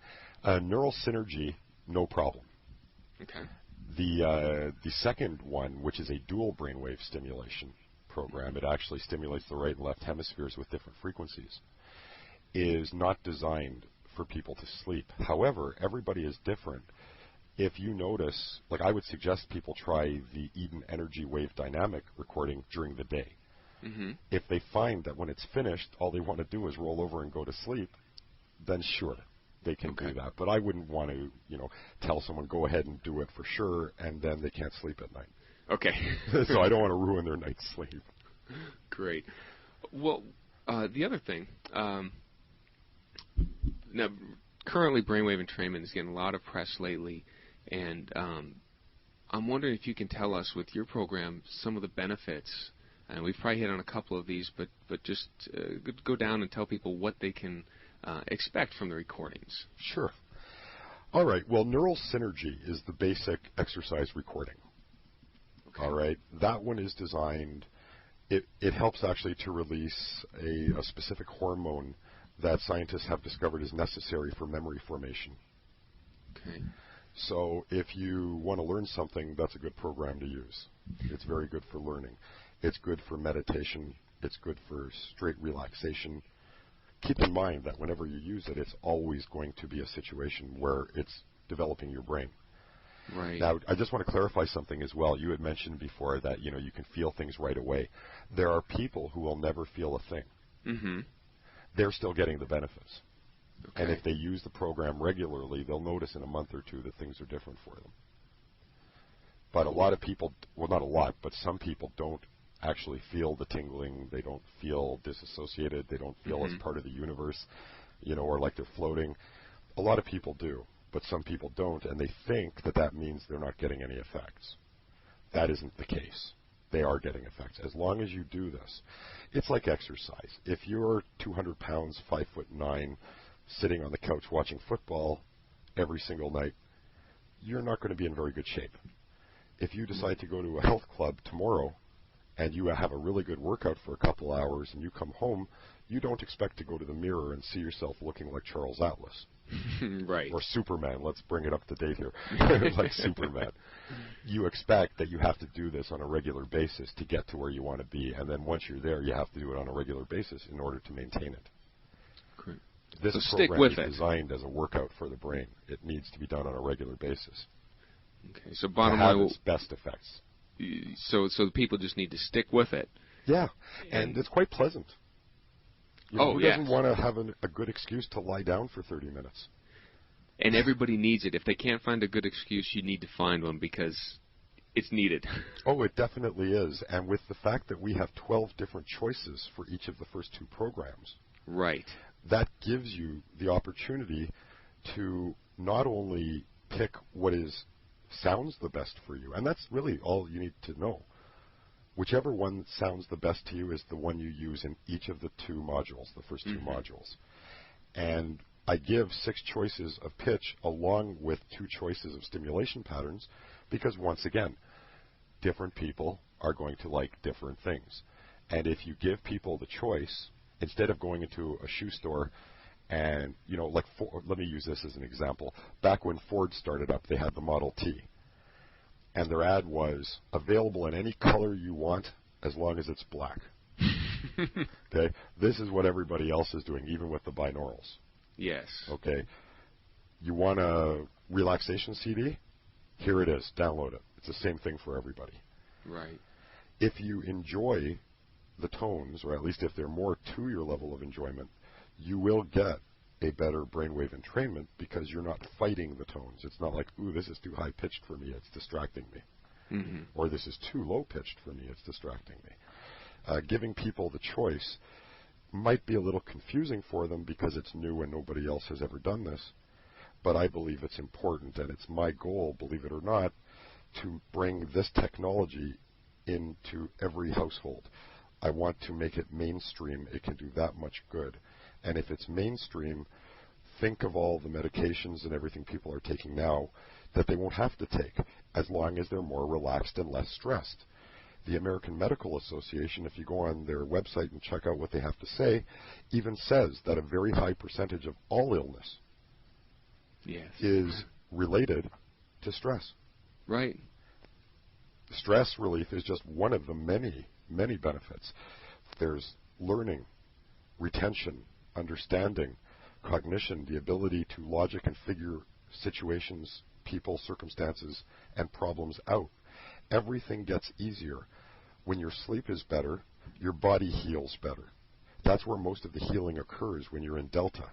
Neural Synergy, no problem. Okay. The second one, which is a dual brainwave stimulation program, it actually stimulates the right and left hemispheres with different frequencies, is not designed for people to sleep. However, everybody is different. If you notice, I would suggest people try the Eden Energy Wave Dynamic recording during the day. Mm-hmm. If they find that when it's finished, all they want to do is roll over and go to sleep, then sure, they can do that. But I wouldn't want to, tell someone go ahead and do it for sure, and then they can't sleep at night. Okay. So I don't want to ruin their night's sleep. Great. Well, the other thing, now currently brainwave entrainment is getting a lot of press lately, and I'm wondering if you can tell us with your program some of the benefits. And we've probably hit on a couple of these, but just go down and tell people what they can expect from the recordings. Sure. All right. Well, Neural Synergy is the basic exercise recording. Okay. All right. That one is designed, it helps actually to release a specific hormone that scientists have discovered is necessary for memory formation. Okay. So if you want to learn something, that's a good program to use. It's very good for learning. It's good for meditation. It's good for straight relaxation. Keep in mind that whenever you use it, it's always going to be a situation where it's developing your brain. Right. Now, I just want to clarify something as well. You had mentioned before that, you can feel things right away. There are people who will never feel a thing. Mm-hmm. They're still getting the benefits. Okay. And if they use the program regularly, they'll notice in a month or two that things are different for them. But a lot of people, well, not a lot, but some people don't actually feel the tingling. They don't feel disassociated. They don't feel as part of the universe, or like they're floating. A lot of people do, but some people don't, and they think that that means they're not getting any effects. That isn't the case. They are getting effects. As long as you do this, it's like exercise. If you're 200 pounds, 5'9", sitting on the couch watching football every single night, you're not going to be in very good shape. If you decide to go to a health club tomorrow and you have a really good workout for a couple hours and you come home, you don't expect to go to the mirror and see yourself looking like Charles Atlas. Right. Or Superman. Let's bring it up to date here. Like Superman. You expect that you have to do this on a regular basis to get to where you want to be, and then once you're there, you have to do it on a regular basis in order to maintain it. Great. This So program stick with is designed as a workout for the brain. It needs to be done on a regular basis. Okay. So bottom to have line, its best effects. So the people just need to stick with it. Yeah, and it's quite pleasant. Who yes. doesn't want to have a good excuse to lie down for 30 minutes? And everybody needs it. If they can't find a good excuse, you need to find one because it's needed. Oh, it definitely is. And with the fact that we have 12 different choices for each of the first two programs, right, that gives you the opportunity to not only pick what sounds the best for you, and that's really all you need to know. Whichever one sounds the best to you is the one you use in each of the two modules, the first two modules. And I give 6 choices of pitch along with 2 choices of stimulation patterns because, once again, different people are going to like different things. And if you give people the choice, instead of going into a shoe store and, let me use this as an example. Back when Ford started up, they had the Model T. And their ad was available in any color you want as long as it's black. Okay? This is what everybody else is doing, even with the binaurals. Yes. Okay? You want a relaxation CD? Here it is. Download it. It's the same thing for everybody. Right. If you enjoy the tones, or at least if they're more to your level of enjoyment, you will get a better brainwave entrainment because you're not fighting the tones. It's not like, ooh, this is too high-pitched for me, it's distracting me. Mm-hmm. Or this is too low-pitched for me, it's distracting me. Giving people the choice might be a little confusing for them because it's new and nobody else has ever done this, but I believe it's important, and it's my goal, believe it or not, to bring this technology into every household. I want to make it mainstream. It can do that much good. And if it's mainstream, think of all the medications and everything people are taking now that they won't have to take as long as they're more relaxed and less stressed. The American Medical Association, if you go on their website and check out what they have to say, even says that a very high percentage of all illness is related to stress. Right. Stress relief is just one of the many, many benefits. There's learning, retention, understanding, cognition, the ability to logic and figure situations, people, circumstances, and problems out. Everything gets easier. When your sleep is better, your body heals better. That's where most of the healing occurs when you're in delta.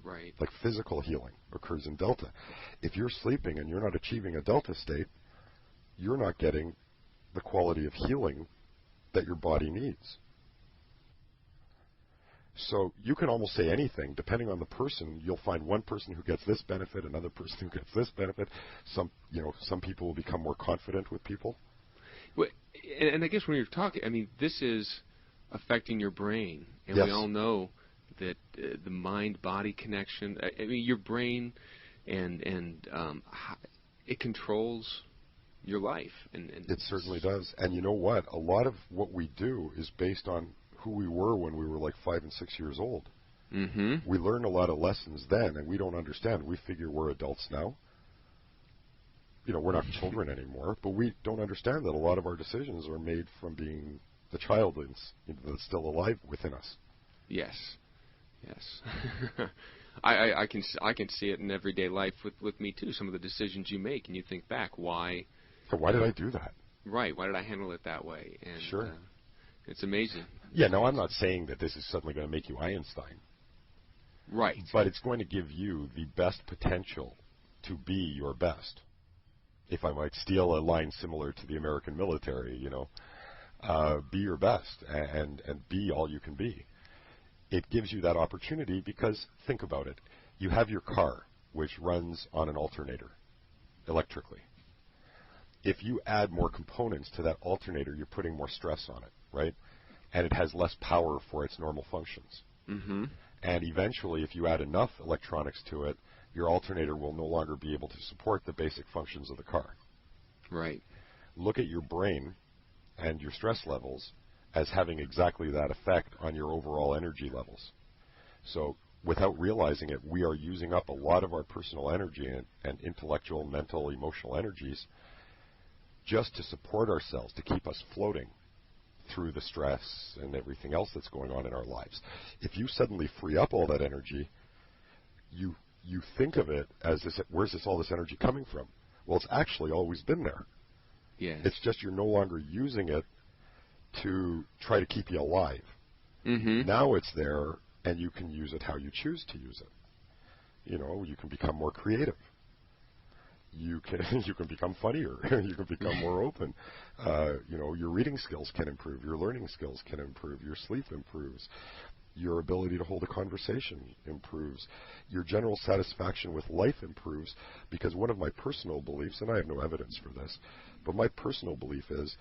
Right. Like physical healing occurs in delta. If you're sleeping and you're not achieving a delta state, you're not getting the quality of healing that your body needs. So you can almost say anything. Depending on the person, you'll find one person who gets this benefit, another person who gets this benefit. Some people will become more confident with people. Well, and I guess when you're talking, I mean, this is affecting your brain. And Yes. we all know that the mind-body connection, I mean, your brain and it controls your life. And it certainly does. And you know what? A lot of what we do is based on who we were when we were like 5 and 6 years old. Mm-hmm. We learn a lot of lessons then, and we don't understand. We figure we're adults now. We're not children anymore, but we don't understand that a lot of our decisions are made from being the child that's still alive within us. Yes. I can see it in everyday life with me too. Some of the decisions you make, and you think back, why? So why did I do that? Right. Why did I handle it that way? And, sure. It's amazing. Yeah. No, I'm not saying that this is suddenly going to make you Einstein. Right. But it's going to give you the best potential to be your best. If I might steal a line similar to the American military, be your best and be all you can be. It gives you that opportunity because, think about it, you have your car, which runs on an alternator, electrically. If you add more components to that alternator, you're putting more stress on it, right? And it has less power for its normal functions. Mm-hmm. And eventually, if you add enough electronics to it, your alternator will no longer be able to support the basic functions of the car. Right. Look at your brain and your stress levels as having exactly that effect on your overall energy levels. So without realizing it, we are using up a lot of our personal energy and intellectual, mental, emotional energies just to support ourselves, to keep us floating through the stress and everything else that's going on in our lives. If you suddenly free up all that energy, you think of it as this, where's all this energy coming from? Well, it's actually always been there. Yes. It's just you're no longer using it to try to keep you alive. Mm-hmm. Now it's there, and you can use it how you choose to use it. You can become more creative. You can become funnier. You can become more open. Your reading skills can improve. Your learning skills can improve. Your sleep improves. Your ability to hold a conversation improves. Your general satisfaction with life improves, because one of my personal beliefs, and I have no evidence for this, but my personal belief is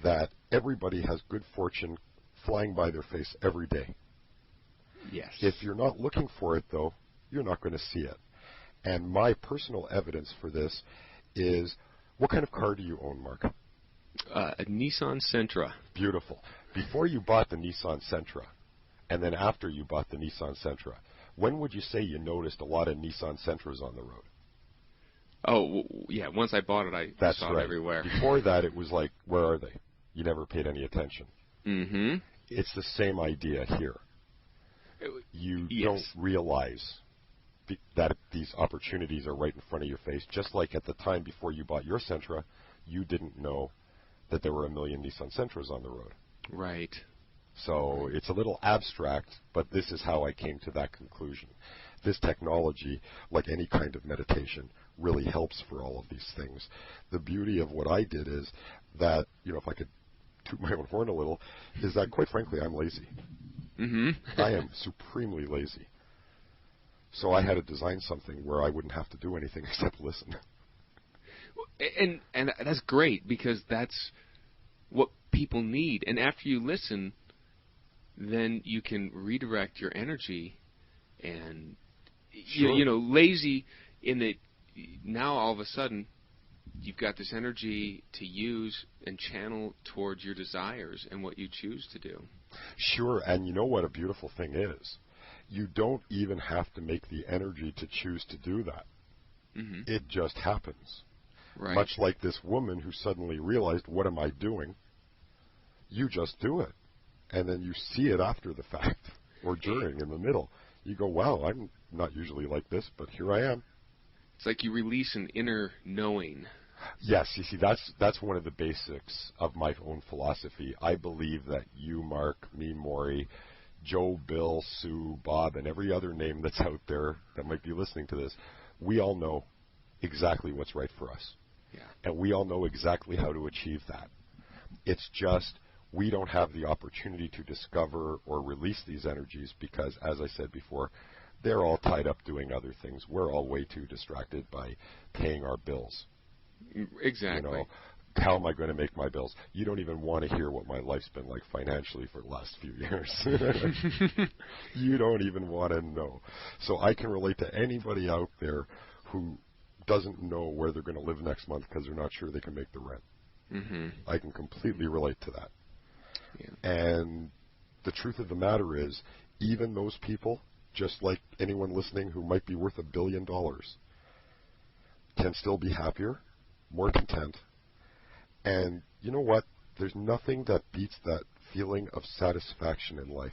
that everybody has good fortune flying by their face every day. Yes. If you're not looking for it, though, you're not going to see it. And my personal evidence for this is, what kind of car do you own, Mark? A Nissan Sentra. Beautiful. Before you bought the Nissan Sentra, and then after you bought the Nissan Sentra, when would you say you noticed a lot of Nissan Sentras on the road? Oh, yeah. Once I bought it, I That's saw right. it everywhere. Before that, it was like, where are they? You never paid any attention. Mm-hmm. It's the same idea here. You don't realize that these opportunities are right in front of your face. Just like at the time before you bought your Sentra, you didn't know that there were 1 million Nissan Sentras on the road. Right. So it's a little abstract, but this is how I came to that conclusion. This technology, like any kind of meditation, really helps for all of these things. The beauty of what I did is that, if I could toot my own horn a little, is that, quite frankly, I'm lazy. I am supremely lazy. So I had to design something where I wouldn't have to do anything except listen. And that's great, because that's what people need. And after you listen, then you can redirect your energy. And lazy in that now all of a sudden you've got this energy to use and channel towards your desires and what you choose to do. Sure, and you know what a beautiful thing is? You don't even have to make the energy to choose to do that. It just happens. Right. Much like this woman who suddenly realized, what am I doing? You just do it. And then you see it after the fact, or during, in the middle. You go, wow, I'm not usually like this, but here I am. It's like you release an inner knowing. Yes, you see, that's one of the basics of my own philosophy. I believe that you, Mark, me, Maury, Joe, Bill, Sue, Bob, and every other name that's out there that might be listening to this, we all know exactly what's right for us. Yeah. And we all know exactly how to achieve that. It's just we don't have the opportunity to discover or release these energies because, as I said before, they're all tied up doing other things. We're all way too distracted by paying our bills. Exactly. How am I going to make my bills? You don't even want to hear what my life's been like financially for the last few years. You don't even want to know. So I can relate to anybody out there who doesn't know where they're going to live next month because they're not sure they can make the rent. I can completely relate to that. Yeah. And the truth of the matter is, even those people, just like anyone listening who might be worth $1 billion, can still be happier, more content. And you know what? There's nothing that beats that feeling of satisfaction in life.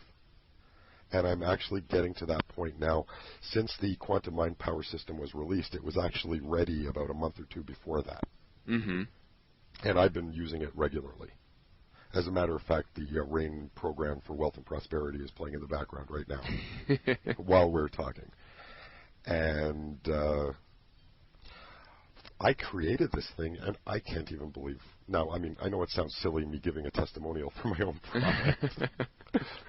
And I'm actually getting to that point now. Since the quantum mind power system was released, it was actually ready about a month or two before that. And I've been using it regularly. As a matter of fact, the RAIN program for Wealth and Prosperity is playing in the background right now while we're talking. And I created this thing, and I can't even believe. Now, I mean, I know it sounds silly, me giving a testimonial for my own product.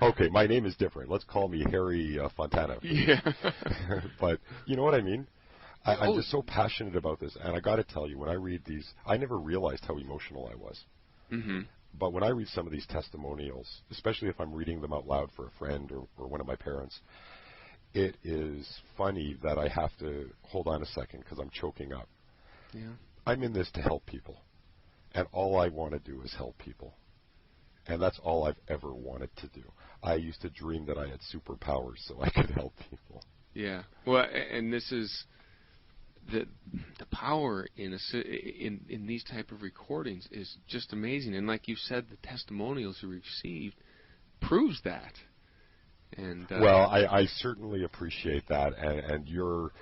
Okay, my name is different. Let's call me Harry Fontana. Yeah. But you know what I mean? I'm just so passionate about this, and I got to tell you, when I read these, I never realized how emotional I was. But when I read some of these testimonials, especially if I'm reading them out loud for a friend or one of my parents, it is funny that I have to hold on a second because I'm choking up. Yeah. I'm in this to help people, and all I want to do is help people. And that's all I've ever wanted to do. I used to dream that I had superpowers so I could help people. Yeah. Well, and this is the power in these type of recordings is just amazing. And like you said, the testimonials you received proves that. And well, I certainly appreciate that, and you're,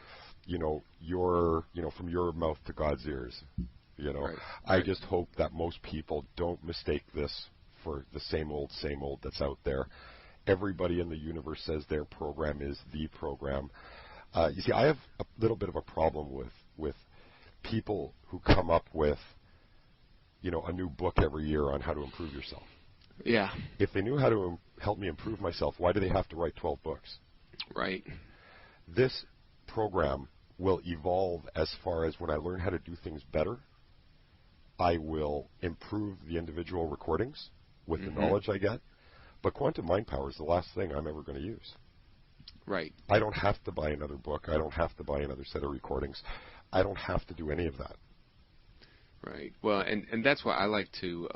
from your mouth to God's ears. Right. I just hope that most people don't mistake this for the same old that's out there. Everybody in the universe says their program is the program. You see, I have a little bit of a problem with people who come up with, a new book every year on how to improve yourself. Yeah. If they knew how to help me improve myself, why do they have to write 12 books? Right. This program will evolve as far as when I learn how to do things better, I will improve the individual recordings with the knowledge I get. But quantum mind power is the last thing I'm ever going to use. Right. I don't have to buy another book. I don't have to buy another set of recordings. I don't have to do any of that. Right. Well, and that's why I like to,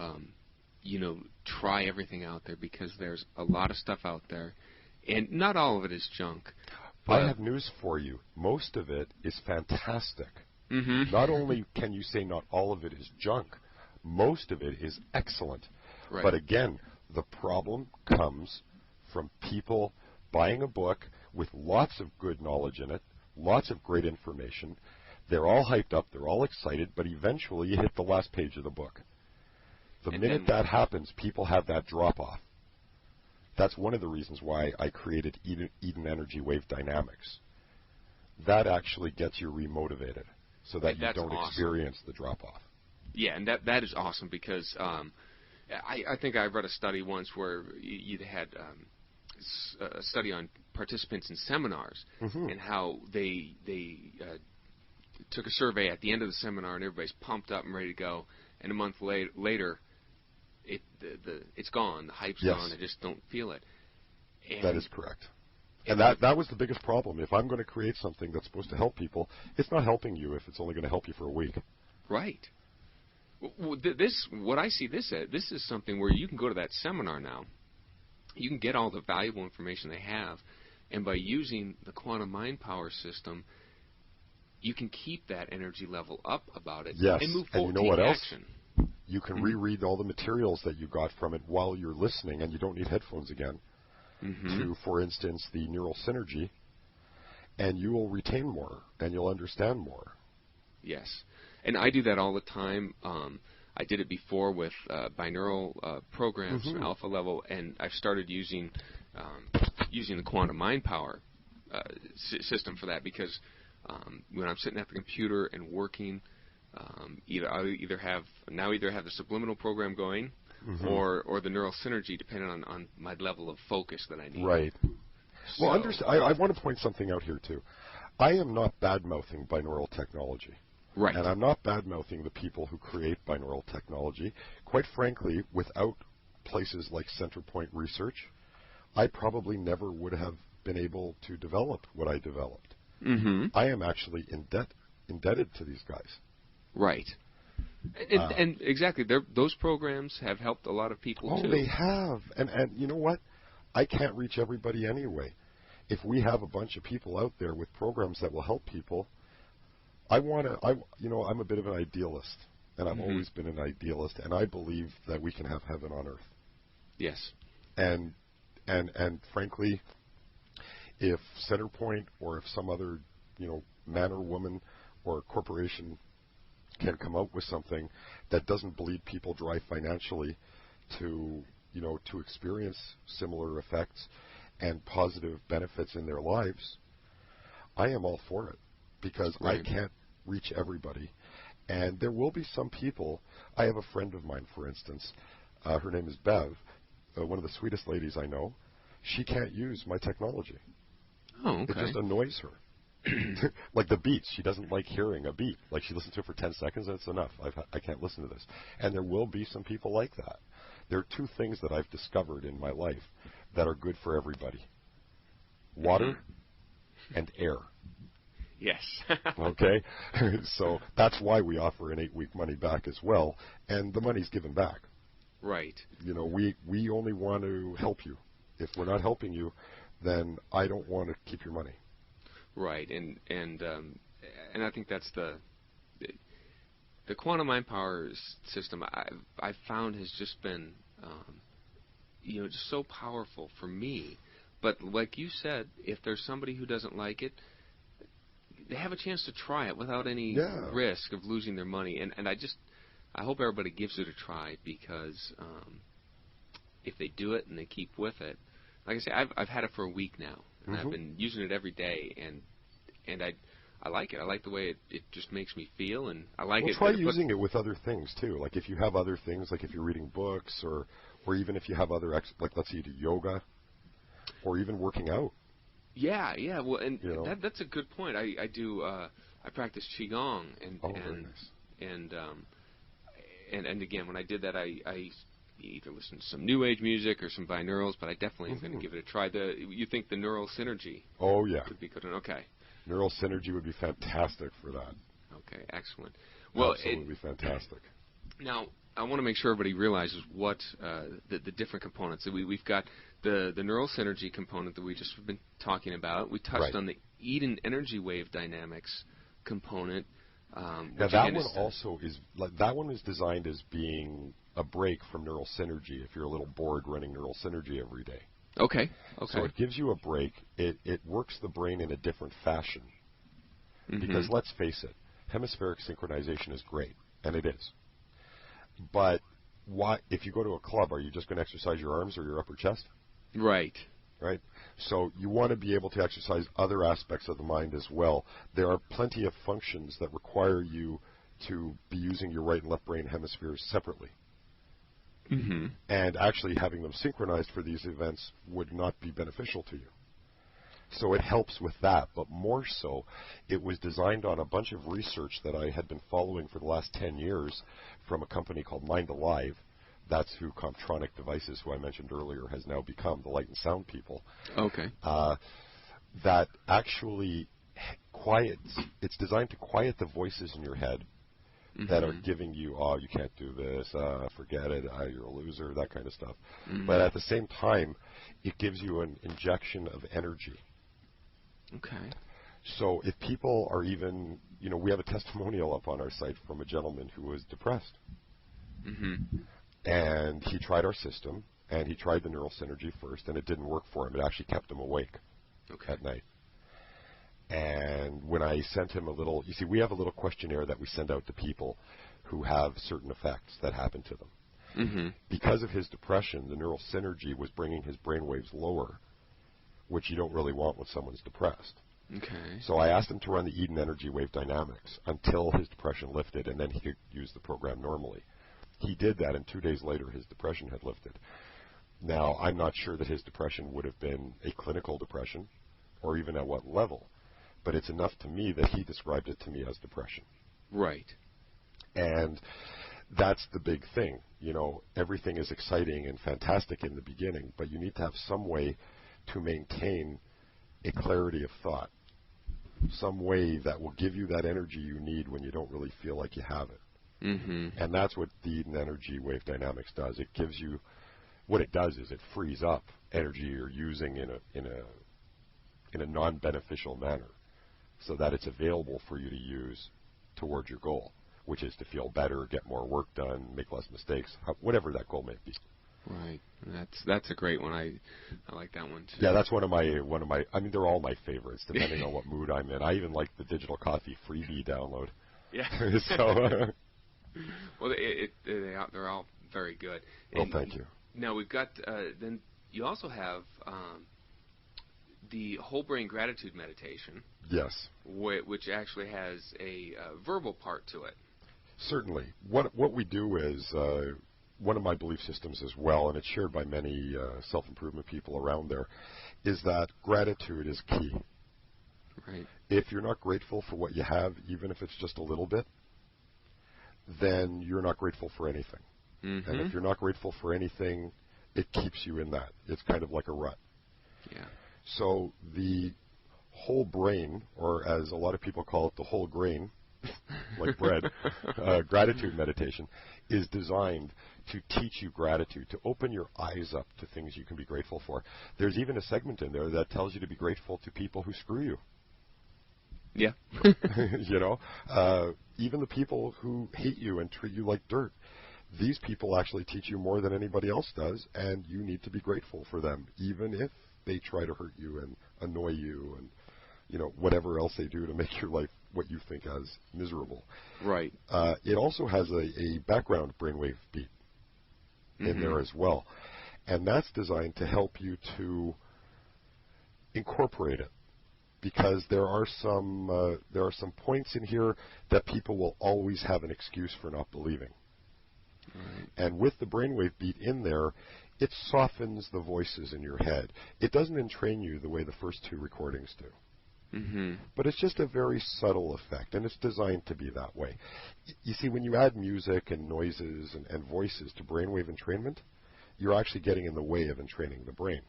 try everything out there, because there's a lot of stuff out there, and not all of it is junk. I have news for you. Most of it is fantastic. Not only can you say not all of it is junk, most of it is excellent. Right. But again, The problem comes from people buying a book with lots of good knowledge in it, lots of great information. They're all hyped up, they're all excited, but eventually you hit the last page of the book. The minute that happens, people have that drop-off. That's one of the reasons why I created Eden Energy Wave Dynamics. That actually gets you remotivated so that you don't experience the drop-off. Yeah, and that is awesome because I think I read a study once where you had a study on participants in seminars and how they took a survey at the end of the seminar and everybody's pumped up and ready to go, and a month later it's gone, the hype's gone, they just don't feel it. And that is correct. And that was the biggest problem. If I'm going to create something that's supposed to help people, it's not helping you if it's only going to help you for a week. Right. Well, what I see this is something where you can go to that seminar now. You can get all the valuable information they have, and by using the quantum mind power system, you can keep that energy level up about it and move forward. And you know what else? Action. You can reread all the materials that you got from it while you're listening, and you don't need headphones again. To, for instance, the neural synergy, and you will retain more, and you'll understand more. Yes, and I do that all the time. I did it before with binaural programs, alpha level, and I've started using the quantum mind power system for that because when I'm sitting at the computer and working, I either have the subliminal program going, or the neural synergy, depending on my level of focus that I need. Right. Well, I want to point something out here too. I am not bad-mouthing binaural technology. Right. And I'm not bad-mouthing the people who create binaural technology. Quite frankly, without places like Centerpoint Research, I probably never would have been able to develop what I developed. I am actually indebted to these guys. Right. And exactly, those programs have helped a lot of people too. Oh, they have. And you know what? I can't reach everybody anyway. If we have a bunch of people out there with programs that will help people, I'm a bit of an idealist, and I've always been an idealist, and I believe that we can have heaven on earth. Yes. And frankly, if Centerpoint or if some other, man or woman or corporation can come out with something that doesn't bleed people dry financially to experience similar effects and positive benefits in their lives, I am all for it because I can't reach everybody. And there will be some people. I have a friend of mine, for instance. Her name is Bev, one of the sweetest ladies I know. She can't use my technology. Oh, okay. It just annoys her. Like the beats, she doesn't like hearing a beat. Like she listens to it for 10 seconds and it's enough. I can't listen to this. And there will be some people like that. There are two things that I've discovered in my life that are good for everybody. Water and air. Yes. Okay? So that's why we offer an 8-week money back as well. And the money's given back. Right. We only want to help you. If we're not helping you, then I don't want to keep your money. Right, and I think that's the quantum mind power system I've found has just been just so powerful for me. But like you said, if there's somebody who doesn't like it, they have a chance to try it without any risk of losing their money. And I hope everybody gives it a try because if they do it and they keep with it, like I say, I've had it for a week now. And I've been using it every day, and I like it. I like the way it just makes me feel, and I like it. Try using it with other things too. Like if you have other things, like if you're reading books, or even if you have other like let's say you do yoga, or even working out. Yeah. Well, and that's a good point. I do. I practice qigong, very nice. And again, when I did that, I either listen to some new age music or some binaurals, but I definitely am going to give it a try. You think the neural synergy? Oh yeah, could be good. Okay. Neural synergy would be fantastic for that. Okay, excellent. Well, absolutely fantastic. Now, I want to make sure everybody realizes what the different components. We've got the neural synergy component that we just been talking about. We touched on the Eden energy wave dynamics component. Now that one also is that one is designed as being a break from neural synergy if you're a little bored running neural synergy every day. Okay. So it gives you a break. It works the brain in a different fashion. Because let's face it, hemispheric synchronization is great, and it is. But if you go to a club, are you just going to exercise your arms or your upper chest? Right. Right? So you want to be able to exercise other aspects of the mind as well. There are plenty of functions that require you to be using your right and left brain hemispheres separately. And actually having them synchronized for these events would not be beneficial to you. So it helps with that, but more so, it was designed on a bunch of research that I had been following for the last 10 years from a company called Mind Alive. That's who Comptronic Devices, who I mentioned earlier, has now become, the light and sound people. Okay. That actually it's designed to quiet the voices in your head that are giving you, oh, you can't do this, forget it, you're a loser, that kind of stuff. But at the same time, it gives you an injection of energy. Okay. So if people are even, we have a testimonial up on our site from a gentleman who was depressed. And he tried our system, and he tried the neural synergy first, and it didn't work for him. It actually kept him awake at night. And when I sent him we have a little questionnaire that we send out to people who have certain effects that happen to them. Because of his depression, the neural synergy was bringing his brain waves lower, which you don't really want when someone's depressed. Okay. So I asked him to run the Eden Energy Wave Dynamics until his depression lifted, and then he could use the program normally. He did that, and 2 days later his depression had lifted. Now, I'm not sure that his depression would have been a clinical depression, or even at what level, but it's enough to me that he described it to me as depression. Right. And that's the big thing. Everything is exciting and fantastic in the beginning, but you need to have some way to maintain a clarity of thought, some way that will give you that energy you need when you don't really feel like you have it. And that's what the Eden Energy Wave Dynamics does. It gives you, what it does is it frees up energy you're using in a non-beneficial manner, so that it's available for you to use towards your goal, which is to feel better, get more work done, make less mistakes, whatever that goal may be. Right. That's a great one. I like that one too. Yeah, that's one of my. I mean, they're all my favorites, depending on what mood I'm in. I even like the digital coffee freebie download. Yeah. So. Well, they're all very good. Well, thank you. Now we've got. Then you also have the whole brain gratitude meditation. Yes. Which actually has a verbal part to it. Certainly. What we do is. One of my belief systems as well, and it's shared by many self-improvement people around there, is that gratitude is key. Right. If you're not grateful for what you have, even if it's just a little bit, then you're not grateful for anything. And if you're not grateful for anything, it keeps you in that. It's kind of like a rut. Yeah. So the whole brain, or as a lot of people call it, the whole grain, like bread, gratitude meditation, is designed to teach you gratitude, to open your eyes up to things you can be grateful for. There's even a segment in there that tells you to be grateful to people who screw you. Yeah. Even the people who hate you and treat you like dirt, these people actually teach you more than anybody else does, and you need to be grateful for them, even if they try to hurt you and annoy you and whatever else they do to make your life what you think as miserable. Right. It also has a background brainwave beat in there as well, and that's designed to help you to incorporate it, because there are some points in here that people will always have an excuse for not believing. Right. And with the brainwave beat in there, it softens the voices in your head. It doesn't entrain you the way the first two recordings do. But it's just a very subtle effect, and it's designed to be that way. You see, when you add music and noises and voices to brainwave entrainment, you're actually getting in the way of entraining the brain.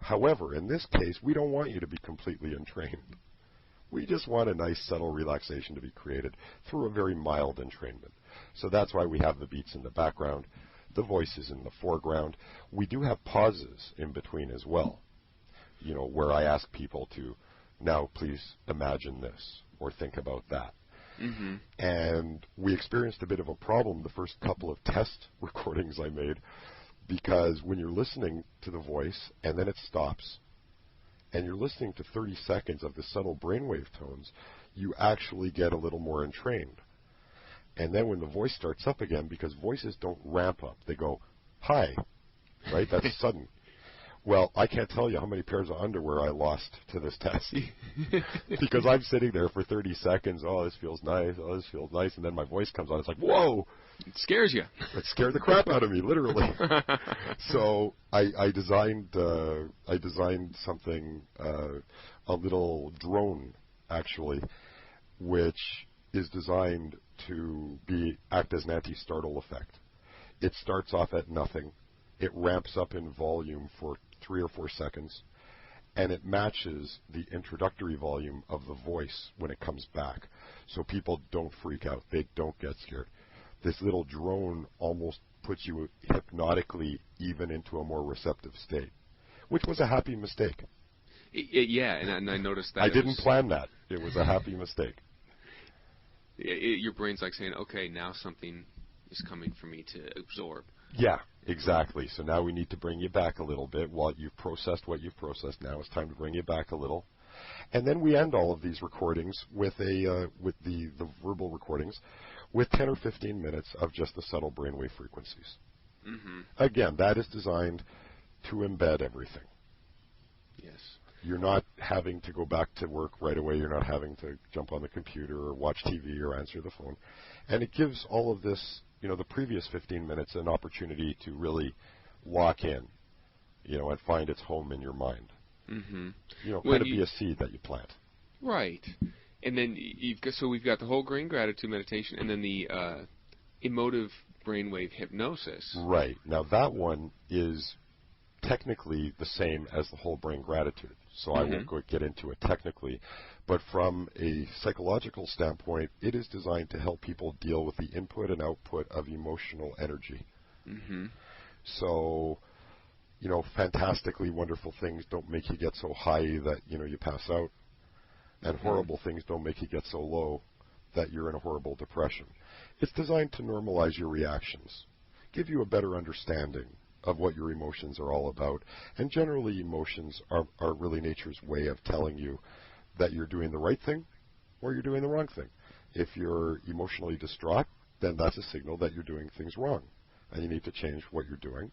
However, in this case, we don't want you to be completely entrained. We just want a nice, subtle relaxation to be created through a very mild entrainment. So that's why we have the beats in the background, the voices in the foreground. We do have pauses in between as well, where I ask people to, now please imagine this or think about that. Mm-hmm. And we experienced a bit of a problem the first couple of test recordings I made, because when you're listening to the voice and then it stops, and you're listening to 30 seconds of the subtle brainwave tones, you actually get a little more entrained. And then when the voice starts up again, because voices don't ramp up, they go, hi, right? That's sudden. Well, I can't tell you how many pairs of underwear I lost to this test. Because I'm sitting there for 30 seconds, oh, this feels nice, oh, this feels nice, and then my voice comes on, it's like, whoa! It scares you. It scared the crap out of me, literally. So I designed something, a little drone, actually, which is designed to act as an anti-startle effect. It starts off at nothing. It ramps up in volume for 3 or 4 seconds, and it matches the introductory volume of the voice when it comes back, so people don't freak out. They don't get scared. This little drone almost puts you hypnotically even into a more receptive state, which was a happy mistake. Yeah, and I noticed that. I didn't plan that. It was a happy mistake. Your brain's like saying, okay, now something is coming for me to absorb. Yeah, exactly. So now we need to bring you back a little bit. While you've processed what you've processed, now it's time to bring you back a little. And then we end all of these recordings with the verbal recordings with 10 or 15 minutes of just the subtle brainwave frequencies. Mm-hmm. Again, that is designed to embed everything. Yes. You're not having to go back to work right away. You're not having to jump on the computer or watch TV or answer the phone. And it gives all of this, the previous 15 minutes an opportunity to really lock in, and find its home in your mind. Mm-hmm. Kind of be a seed that you plant. Right. And then we've got the whole grain gratitude meditation, and then the emotive brainwave hypnosis. Right. Now that one is technically the same as the whole brain gratitude, so I won't get into it technically, but from a psychological standpoint, it is designed to help people deal with the input and output of emotional energy. Mm-hmm. So, fantastically wonderful things don't make you get so high that, you pass out, and horrible things don't make you get so low that you're in a horrible depression. It's designed to normalize your reactions, give you a better understanding of what your emotions are all about. And generally, emotions are really nature's way of telling you that you're doing the right thing or you're doing the wrong thing. If you're emotionally distraught, then that's a signal that you're doing things wrong, and you need to change what you're doing.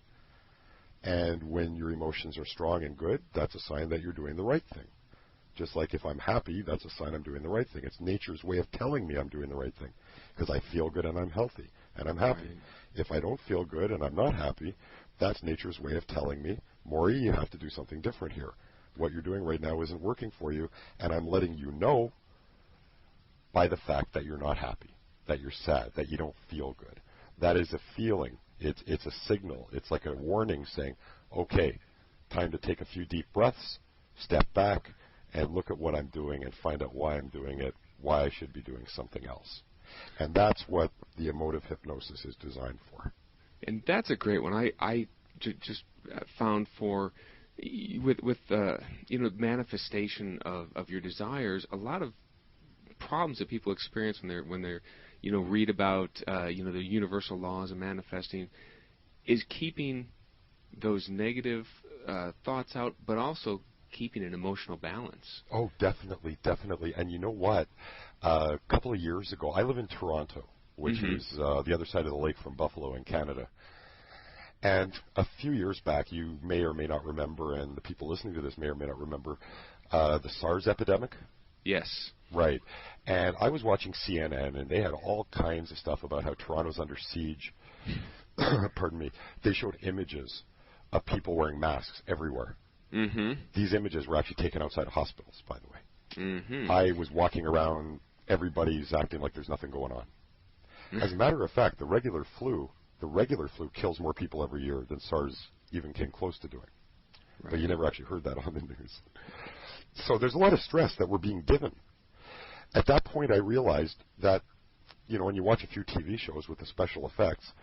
And when your emotions are strong and good, that's a sign that you're doing the right thing. Just like if I'm happy, that's a sign I'm doing the right thing. It's nature's way of telling me I'm doing the right thing, because I feel good and I'm healthy and I'm happy. Right. If I don't feel good and I'm not happy, that's nature's way of telling me, Maury, you have to do something different here. What you're doing right now isn't working for you, and I'm letting you know by the fact that you're not happy, that you're sad, that you don't feel good. That is a feeling. It's a signal. It's like a warning saying, okay, time to take a few deep breaths, step back, and look at what I'm doing and find out why I'm doing it, why I should be doing something else. And that's what the emotive hypnosis is designed for. And that's a great one. I just found with manifestation of your desires, a lot of problems that people experience when they're read about the universal laws of manifesting is keeping those negative thoughts out, but also keeping an emotional balance. Oh, definitely. And you know what? A couple of years ago, I live in Toronto, which is the other side of the lake from Buffalo in Canada. And a few years back, you may or may not remember, and the people listening to this may or may not remember, the SARS epidemic. Yes. Right. And I was watching CNN, and they had all kinds of stuff about how Toronto's under siege. Pardon me. They showed images of people wearing masks everywhere. Mm-hmm. These images were actually taken outside of hospitals, by the way. Mm-hmm. I was walking around, everybody's acting like there's nothing going on. As a matter of fact, the regular flu kills more people every year than SARS even came close to doing. Right. But you never actually heard that on the news. So there's a lot of stress that we're being given. At that point, I realized that, when you watch a few TV shows with the special effects,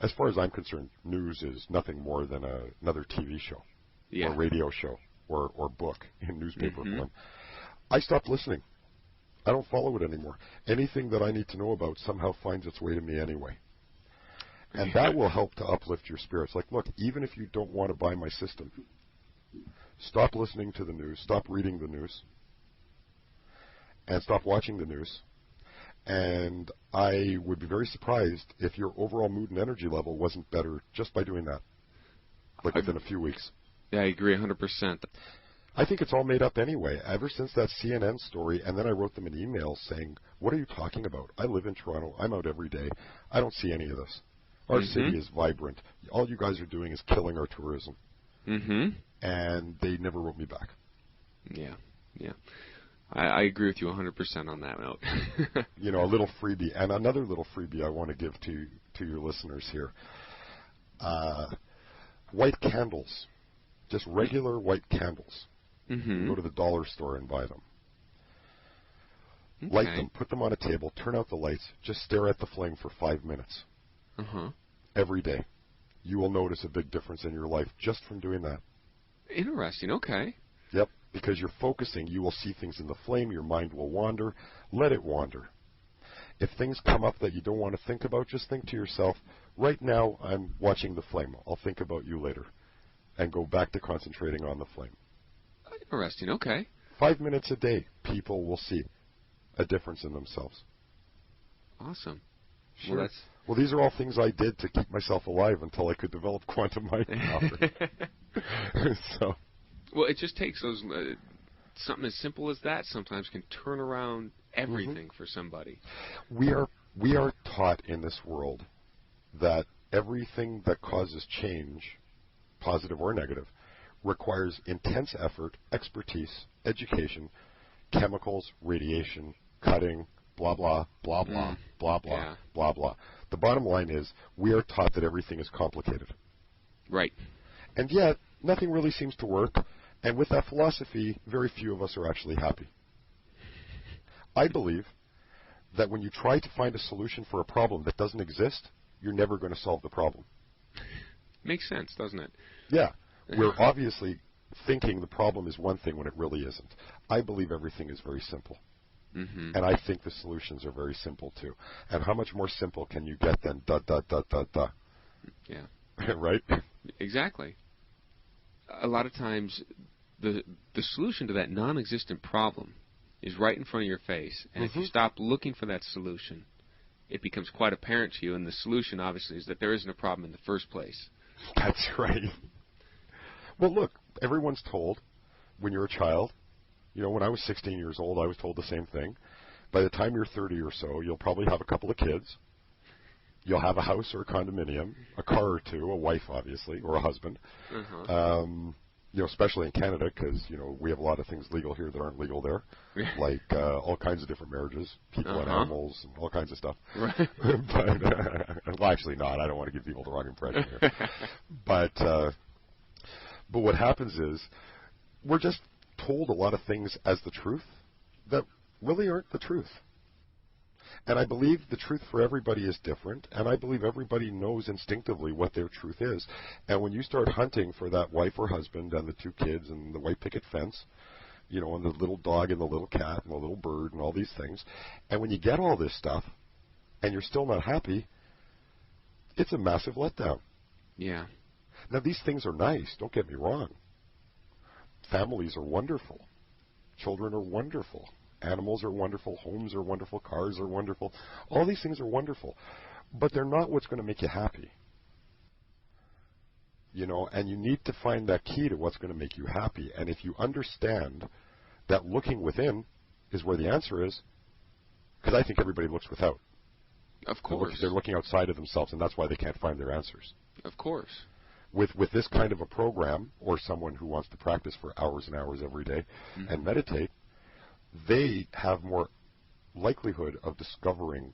as far as I'm concerned, news is nothing more than another TV show, or radio show, or book in newspaper form. I stopped listening. I don't follow it anymore. Anything that I need to know about somehow finds its way to me anyway. And that will help to uplift your spirits. Like, look, even if you don't want to buy my system, stop listening to the news, stop reading the news, and stop watching the news. And I would be very surprised if your overall mood and energy level wasn't better just by doing that, like within a few weeks. Yeah, I agree 100%. I think it's all made up anyway. Ever since that CNN story, and then I wrote them an email saying, what are you talking about? I live in Toronto. I'm out every day. I don't see any of this. Our city is vibrant. All you guys are doing is killing our tourism. And they never wrote me back. Yeah. I agree with you 100% on that note. You know, a little freebie. And another little freebie I want to give to your listeners here. White candles. Just regular white candles. Go to the dollar store and buy them. Okay. Light them, put them on a table, turn out the lights, just stare at the flame for 5 minutes. Every day. You will notice a big difference in your life just from doing that. Interesting, okay. Yep, because you're focusing, you will see things in the flame, your mind will wander. Let it wander. If things come up that you don't want to think about, just think to yourself, right now I'm watching the flame. I'll think about you later. And go back to concentrating on the flame. Interesting, okay. 5 minutes a day, people will see a difference in themselves. Awesome. Sure. Well, these are all things I did to keep myself alive until I could develop quantum mining power. Well, it just takes those something as simple as that sometimes can turn around everything for somebody. We are taught in this world that everything that causes change, positive or negative, requires intense effort, expertise, education, chemicals, radiation, cutting, blah, blah, blah, blah, blah, blah, blah, blah. The bottom line is we are taught that everything is complicated. Right. And yet, nothing really seems to work. And with that philosophy, very few of us are actually happy. I believe that when you try to find a solution for a problem that doesn't exist, you're never going to solve the problem. Makes sense, doesn't it? Yeah. We're obviously thinking the problem is one thing when it really isn't. I believe everything is very simple. And I think the solutions are very simple, too. And how much more simple can you get than da, da, da, da, da? Yeah. Right? Exactly. A lot of times, the solution to that non-existent problem is right in front of your face. And if you stop looking for that solution, it becomes quite apparent to you. And the solution, obviously, is that there isn't a problem in the first place. That's right. Well, look, everyone's told when you're a child, you know, when I was 16 years old, I was told the same thing. By the time you're 30 or so, you'll probably have a couple of kids. You'll have a house or a condominium, a car or two, a wife, obviously, or a husband. You know, especially in Canada, because, you know, we have a lot of things legal here that aren't legal there, like all kinds of different marriages, people and animals, and all kinds of stuff. Right. But, well, actually not. I don't want to give people the wrong impression here. But what happens is we're just told a lot of things as the truth that really aren't the truth. And I believe the truth for everybody is different, and I believe everybody knows instinctively what their truth is. And when you start hunting for that wife or husband and the 2 kids and the white picket fence, you know, and the little dog and the little cat and the little bird and all these things, and when you get all this stuff and you're still not happy, it's a massive letdown. Yeah. Now, these things are nice, don't get me wrong. Families are wonderful. Children are wonderful. Animals are wonderful. Homes are wonderful. Cars are wonderful. All these things are wonderful. But they're not what's going to make you happy. You know, and you need to find that key to what's going to make you happy. And if you understand that looking within is where the answer is, because I think everybody looks without. Of course. They're looking outside of themselves, and that's why they can't find their answers. Of course. With this kind of a program, or someone who wants to practice for hours and hours every day and meditate, they have more likelihood of discovering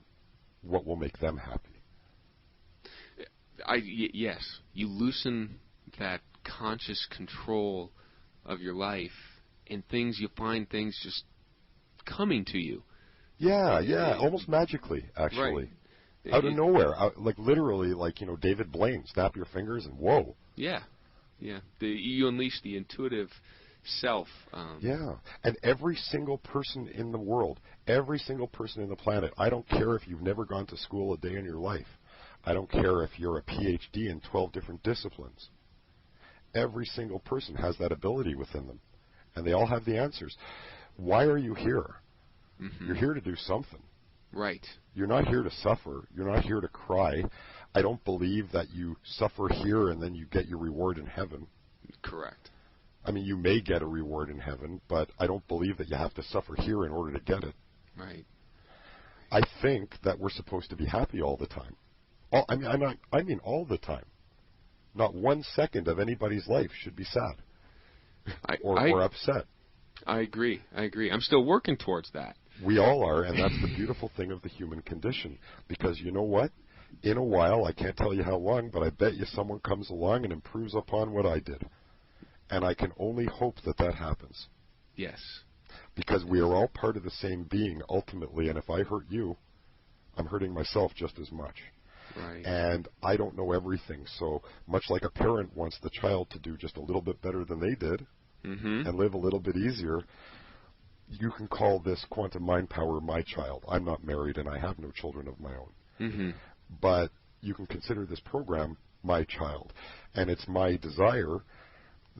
what will make them happy. Yes, you loosen that conscious control of your life, and you find things just coming to you. Yeah, almost magically, actually. Right. Out of nowhere, like literally, like, you know, David Blaine, snap your fingers and whoa. Yeah. You unleash the intuitive self. Yeah, and every single person in the world, every single person in the planet, I don't care if you've never gone to school a day in your life. I don't care if you're a PhD in 12 different disciplines. Every single person has that ability within them, and they all have the answers. Why are you here? Mm-hmm. You're here to do something. Right. You're not here to suffer. You're not here to cry. I don't believe that you suffer here and then you get your reward in heaven. Correct. I mean, you may get a reward in heaven, but I don't believe that you have to suffer here in order to get it. Right. I think that we're supposed to be happy all the time. I mean all the time. Not 1 second of anybody's life should be sad or upset. I agree. I'm still working towards that. We all are, and that's the beautiful thing of the human condition. Because you know what? In a while, I can't tell you how long, but I bet you someone comes along and improves upon what I did. And I can only hope that that happens. Yes. Because we are all part of the same being, ultimately, and if I hurt you, I'm hurting myself just as much. Right. And I don't know everything, so much like a parent wants the child to do just a little bit better than they did mm-hmm. and live a little bit easier, you can call this quantum mind power my child. I'm not married and I have no children of my own. Mm-hmm. But you can consider this program my child. And it's my desire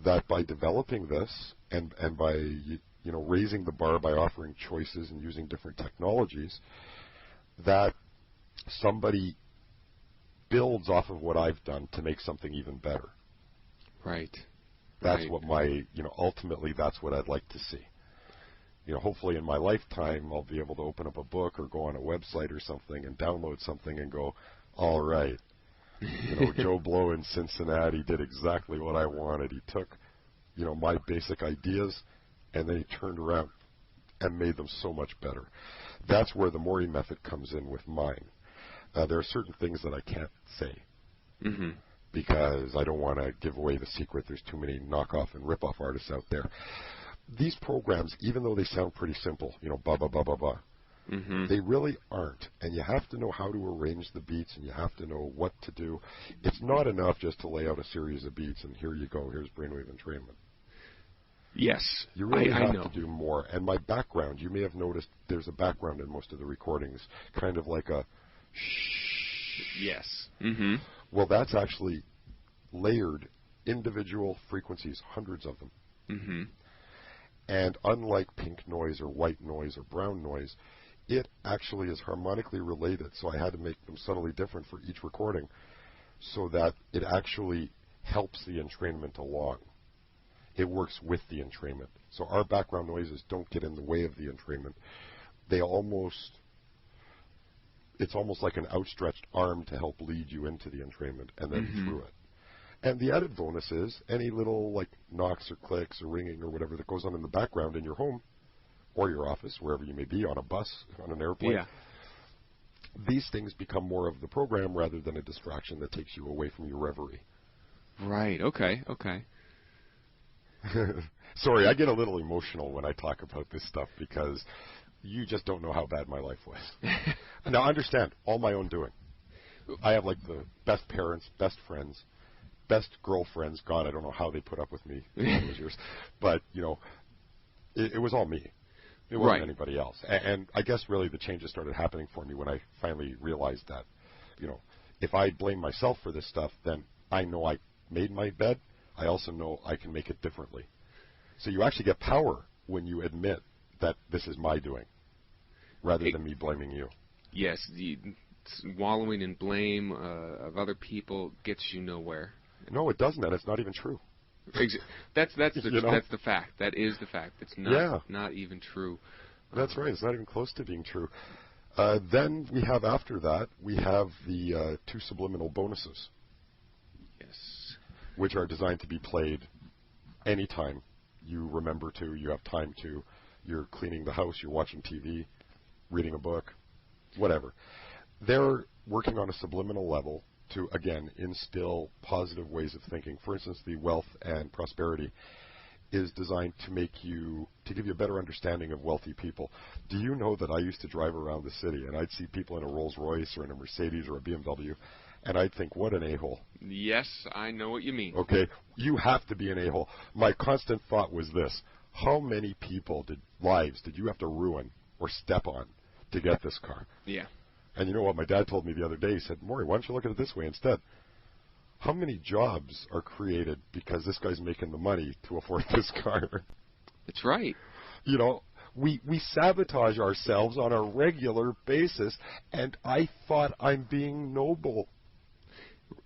that by developing this and by raising the bar by offering choices and using different technologies, that somebody builds off of what I've done to make something even better. Right. That's what ultimately that's what I'd like to see. Hopefully in my lifetime I'll be able to open up a book or go on a website or something and download something and go, all right, Joe Blow in Cincinnati did exactly what I wanted. He took, my basic ideas and then he turned around and made them so much better. That's where the Morey method comes in with mine. There are certain things that I can't say mm-hmm. because I don't want to give away the secret. There's too many knockoff and rip-off artists out there. These programs, even though they sound pretty simple, blah, blah, blah, blah, blah, mm-hmm. they really aren't. And you have to know how to arrange the beats and you have to know what to do. It's not enough just to lay out a series of beats and here you go, here's brainwave entrainment. Yes, you really have know. to do more. And my background, you may have noticed there's a background in most of the recordings, kind of like a shh. Yes. Mm-hmm. Well, that's actually layered individual frequencies, hundreds of them. Mm-hmm. And unlike pink noise or white noise or brown noise, it actually is harmonically related. So I had to make them subtly different for each recording so that it actually helps the entrainment along. It works with the entrainment. So our background noises don't get in the way of the entrainment. It's almost like an outstretched arm to help lead you into the entrainment and then mm-hmm. through it. And the added bonus is any little like knocks or clicks or ringing or whatever that goes on in the background in your home or your office, wherever you may be, on a bus, on an airplane. Yeah. These things become more of the program rather than a distraction that takes you away from your reverie. Right. Okay. Sorry, I get a little emotional when I talk about this stuff because you just don't know how bad my life was. Now, understand, all my own doing. I have like the best parents, best friends, best girlfriends. God, I don't know how they put up with me all those years. But, it was all me. It wasn't right. anybody else. And I guess really the changes started happening for me when I finally realized that, if I blame myself for this stuff, then I know I made my bed. I also know I can make it differently. So you actually get power when you admit that this is my doing, rather than me blaming you. Yes, the wallowing in blame of other people gets you nowhere. No, it doesn't, and it's not even true. That's the fact. That is the fact. It's not even true. That's right. It's not even close to being true. Then we have after that the 2 subliminal bonuses. Yes. Which are designed to be played anytime you remember to, you have time to, you're cleaning the house, you're watching TV, reading a book, whatever. They're working on a subliminal level to, again, instill positive ways of thinking. For instance, the wealth and prosperity is designed to give you a better understanding of wealthy people. Do you know that I used to drive around the city and I'd see people in a Rolls Royce or in a Mercedes or a BMW, And I'd think, what an a-hole. Yes, I know what you mean. Okay, you have to be an a-hole. My constant thought was this: how many lives did you have to ruin or step on to get this car? Yeah. And you know what my dad told me the other day? He said, Maury, why don't you look at it this way instead? How many jobs are created because this guy's making the money to afford this car? That's right. You know, we sabotage ourselves on a regular basis, and I thought I'm being noble.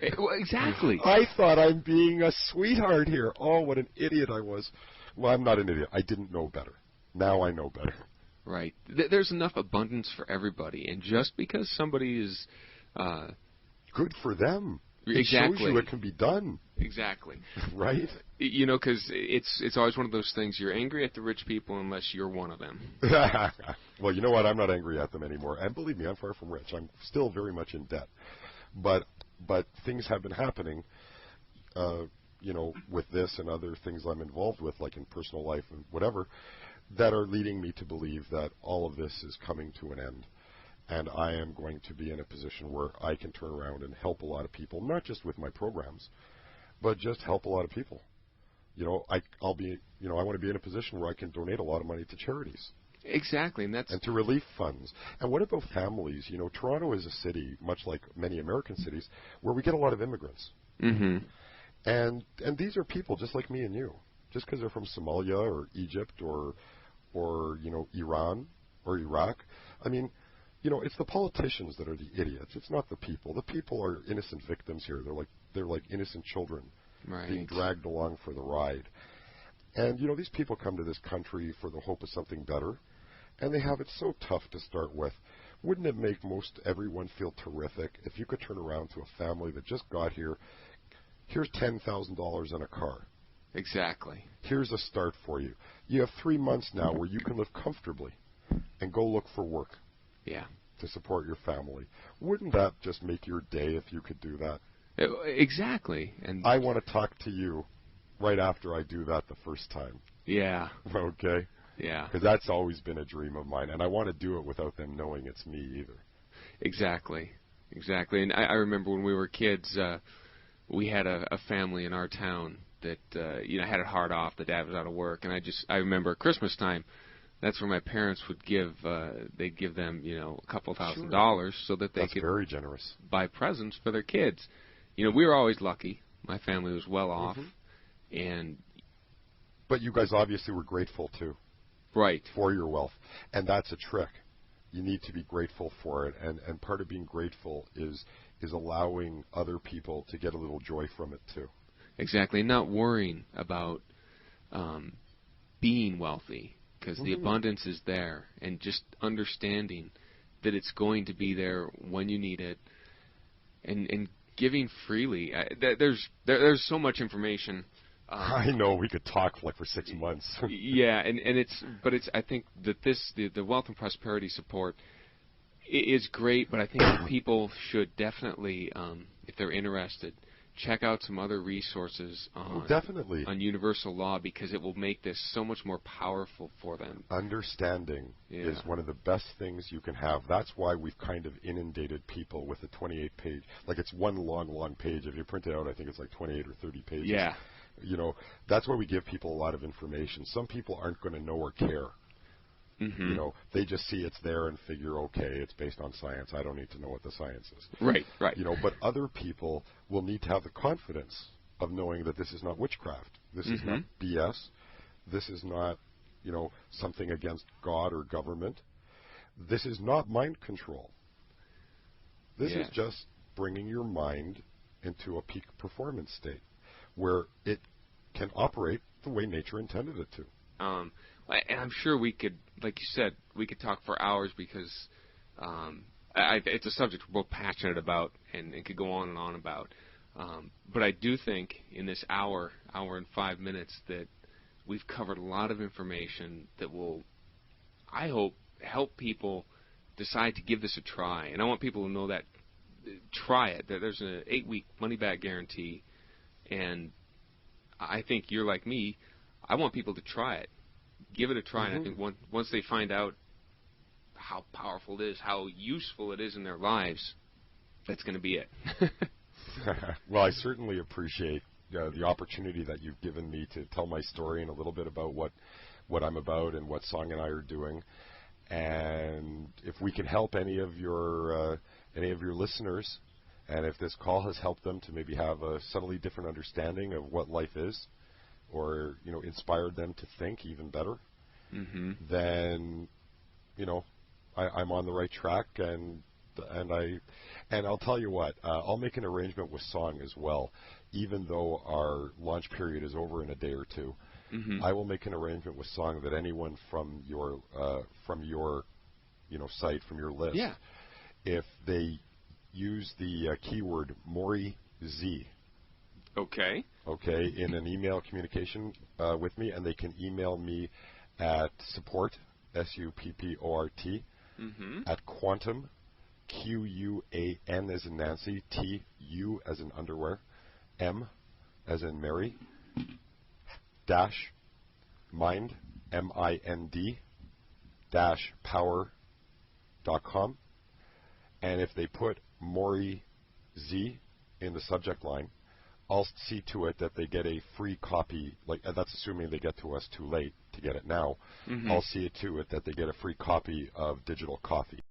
Well, exactly. I thought I'm being a sweetheart here. Oh, what an idiot I was. Well, I'm not an idiot. I didn't know better. Now I know better. Right. There's enough abundance for everybody, and just because somebody is good for them. Exactly. It shows you it can be done. Exactly. Right? You know, because it's always one of those things. You're angry at the rich people unless you're one of them. Well, you know what? I'm not angry at them anymore. And believe me, I'm far from rich. I'm still very much in debt. But things have been happening, you know, with this and other things I'm involved with, like in personal life and whatever, that are leading me to believe that all of this is coming to an end. And I am going to be in a position where I can turn around and help a lot of people, not just with my programs, but just help a lot of people. You know, I want to be in a position where I can donate a lot of money to charities. Exactly, and to relief funds. And what about families? You know, Toronto is a city, much like many American cities, where we get a lot of immigrants. Mm-hmm. And these are people just like me and you, just because they're from Somalia or Egypt or you know, Iran or Iraq. I mean, you know, it's the politicians that are the idiots. It's not the people. The people are innocent victims here. They're like innocent children being dragged along for the ride. And you know, these people come to this country for the hope of something better, and they have it so tough to start with. Wouldn't it make most everyone feel terrific if you could turn around to a family that just got here? Here's $10,000 in a car. Exactly. Here's a start for you. You have 3 months now where you can live comfortably and go look for work. Yeah. To support your family. Wouldn't that just make your day if you could do that? Exactly. And I want to talk to you right after I do that the first time. Yeah. Okay? Yeah. Because that's always been a dream of mine, and I want to do it without them knowing it's me either. Exactly. And I remember when we were kids, we had a family in our town that you know, had it hard off. The dad was out of work, and I remember at Christmas time, that's where my parents would they'd give them, you know, a couple $1,000 so that they could very generous. Buy presents for their kids. You know, we were always lucky. My family was well off, but you guys obviously were grateful too. Right. For your wealth. And that's a trick. You need to be grateful for it. And part of being grateful is allowing other people to get a little joy from it too. Exactly. And not worrying about being wealthy, because the abundance is there, and just understanding that it's going to be there when you need it, and giving freely. There's so much information. I know, we could talk for 6 months. Yeah, and it's I think that the wealth and prosperity support is great, but I think that people should definitely, if they're interested, check out some other resources on universal law, because it will make this so much more powerful for them. Understanding is one of the best things you can have. That's why we've kind of inundated people with a 28-page, it's one long page. If you print it out, I think it's 28 or 30 pages. Yeah. You know, that's why we give people a lot of information. Some people aren't going to know or care. Mm-hmm. You know, they just see it's there and figure, okay, it's based on science. I don't need to know what the science is. Right. You know, but other people will need to have the confidence of knowing that this is not witchcraft. This is not BS. This is not, you know, something against God or government. This is not mind control. This is just bringing your mind into a peak performance state where it can operate the way nature intended it to. And I'm sure we could, like you said, we could talk for hours, because it's a subject we're both passionate about and could go on and on about. But I do think in this hour and 5 minutes, that we've covered a lot of information that will, I hope, help people decide to give this a try. And I want people to know that, try it. There's an 8-week money-back guarantee. And I think you're like me. I want people to try it. Give it a try. And I think once they find out how powerful it is, how useful it is in their lives, that's going to be it. Well, I certainly appreciate the opportunity that you've given me to tell my story and a little bit about what I'm about and what Song and I are doing. And if we can help any of your listeners, and if this call has helped them to maybe have a subtly different understanding of what life is, or inspired them to think even better, then I'm on the right track, and I'll tell you what, I'll make an arrangement with Song as well, even though our launch period is over in a day or two. I will make an arrangement with Song that anyone from your site, from your list, if they use the keyword Maury Z, okay, in an email communication with me, and they can email me at support, SUPPORT, at Quantum, QUAN as in Nancy, TU as in underwear, M as in Mary, dash mind, MIND, dash power.com. And if they put Maury Z in the subject line, I'll see to it that they get a free copy. Like, that's assuming they get to us too late to get it now. I'll see to it that they get a free copy of Digital Coffee.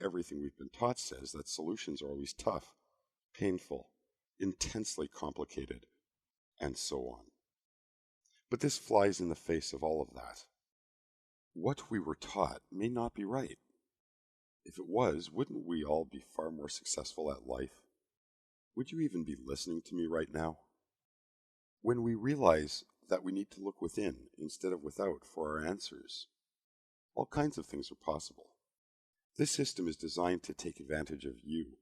everything we've been taught says that solutions are always tough, painful, intensely complicated, and so on. But this flies in the face of all of that. What we were taught may not be right. If it was, wouldn't we all be far more successful at life? Would you even be listening to me right now? When we realize that we need to look within instead of without for our answers, all kinds of things are possible. This system is designed to take advantage of you.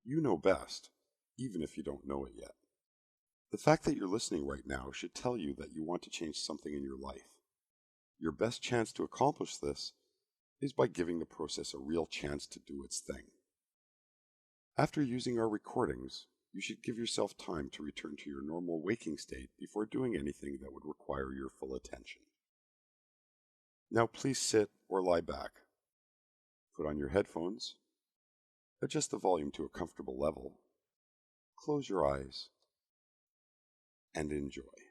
You know best, even if you don't know it yet. The fact that you're listening right now should tell you that you want to change something in your life. Your best chance to accomplish this is by giving the process a real chance to do its thing. After using our recordings, you should give yourself time to return to your normal waking state before doing anything that would require your full attention. Now please sit or lie back. Put on your headphones. Adjust the volume to a comfortable level. Close your eyes and enjoy.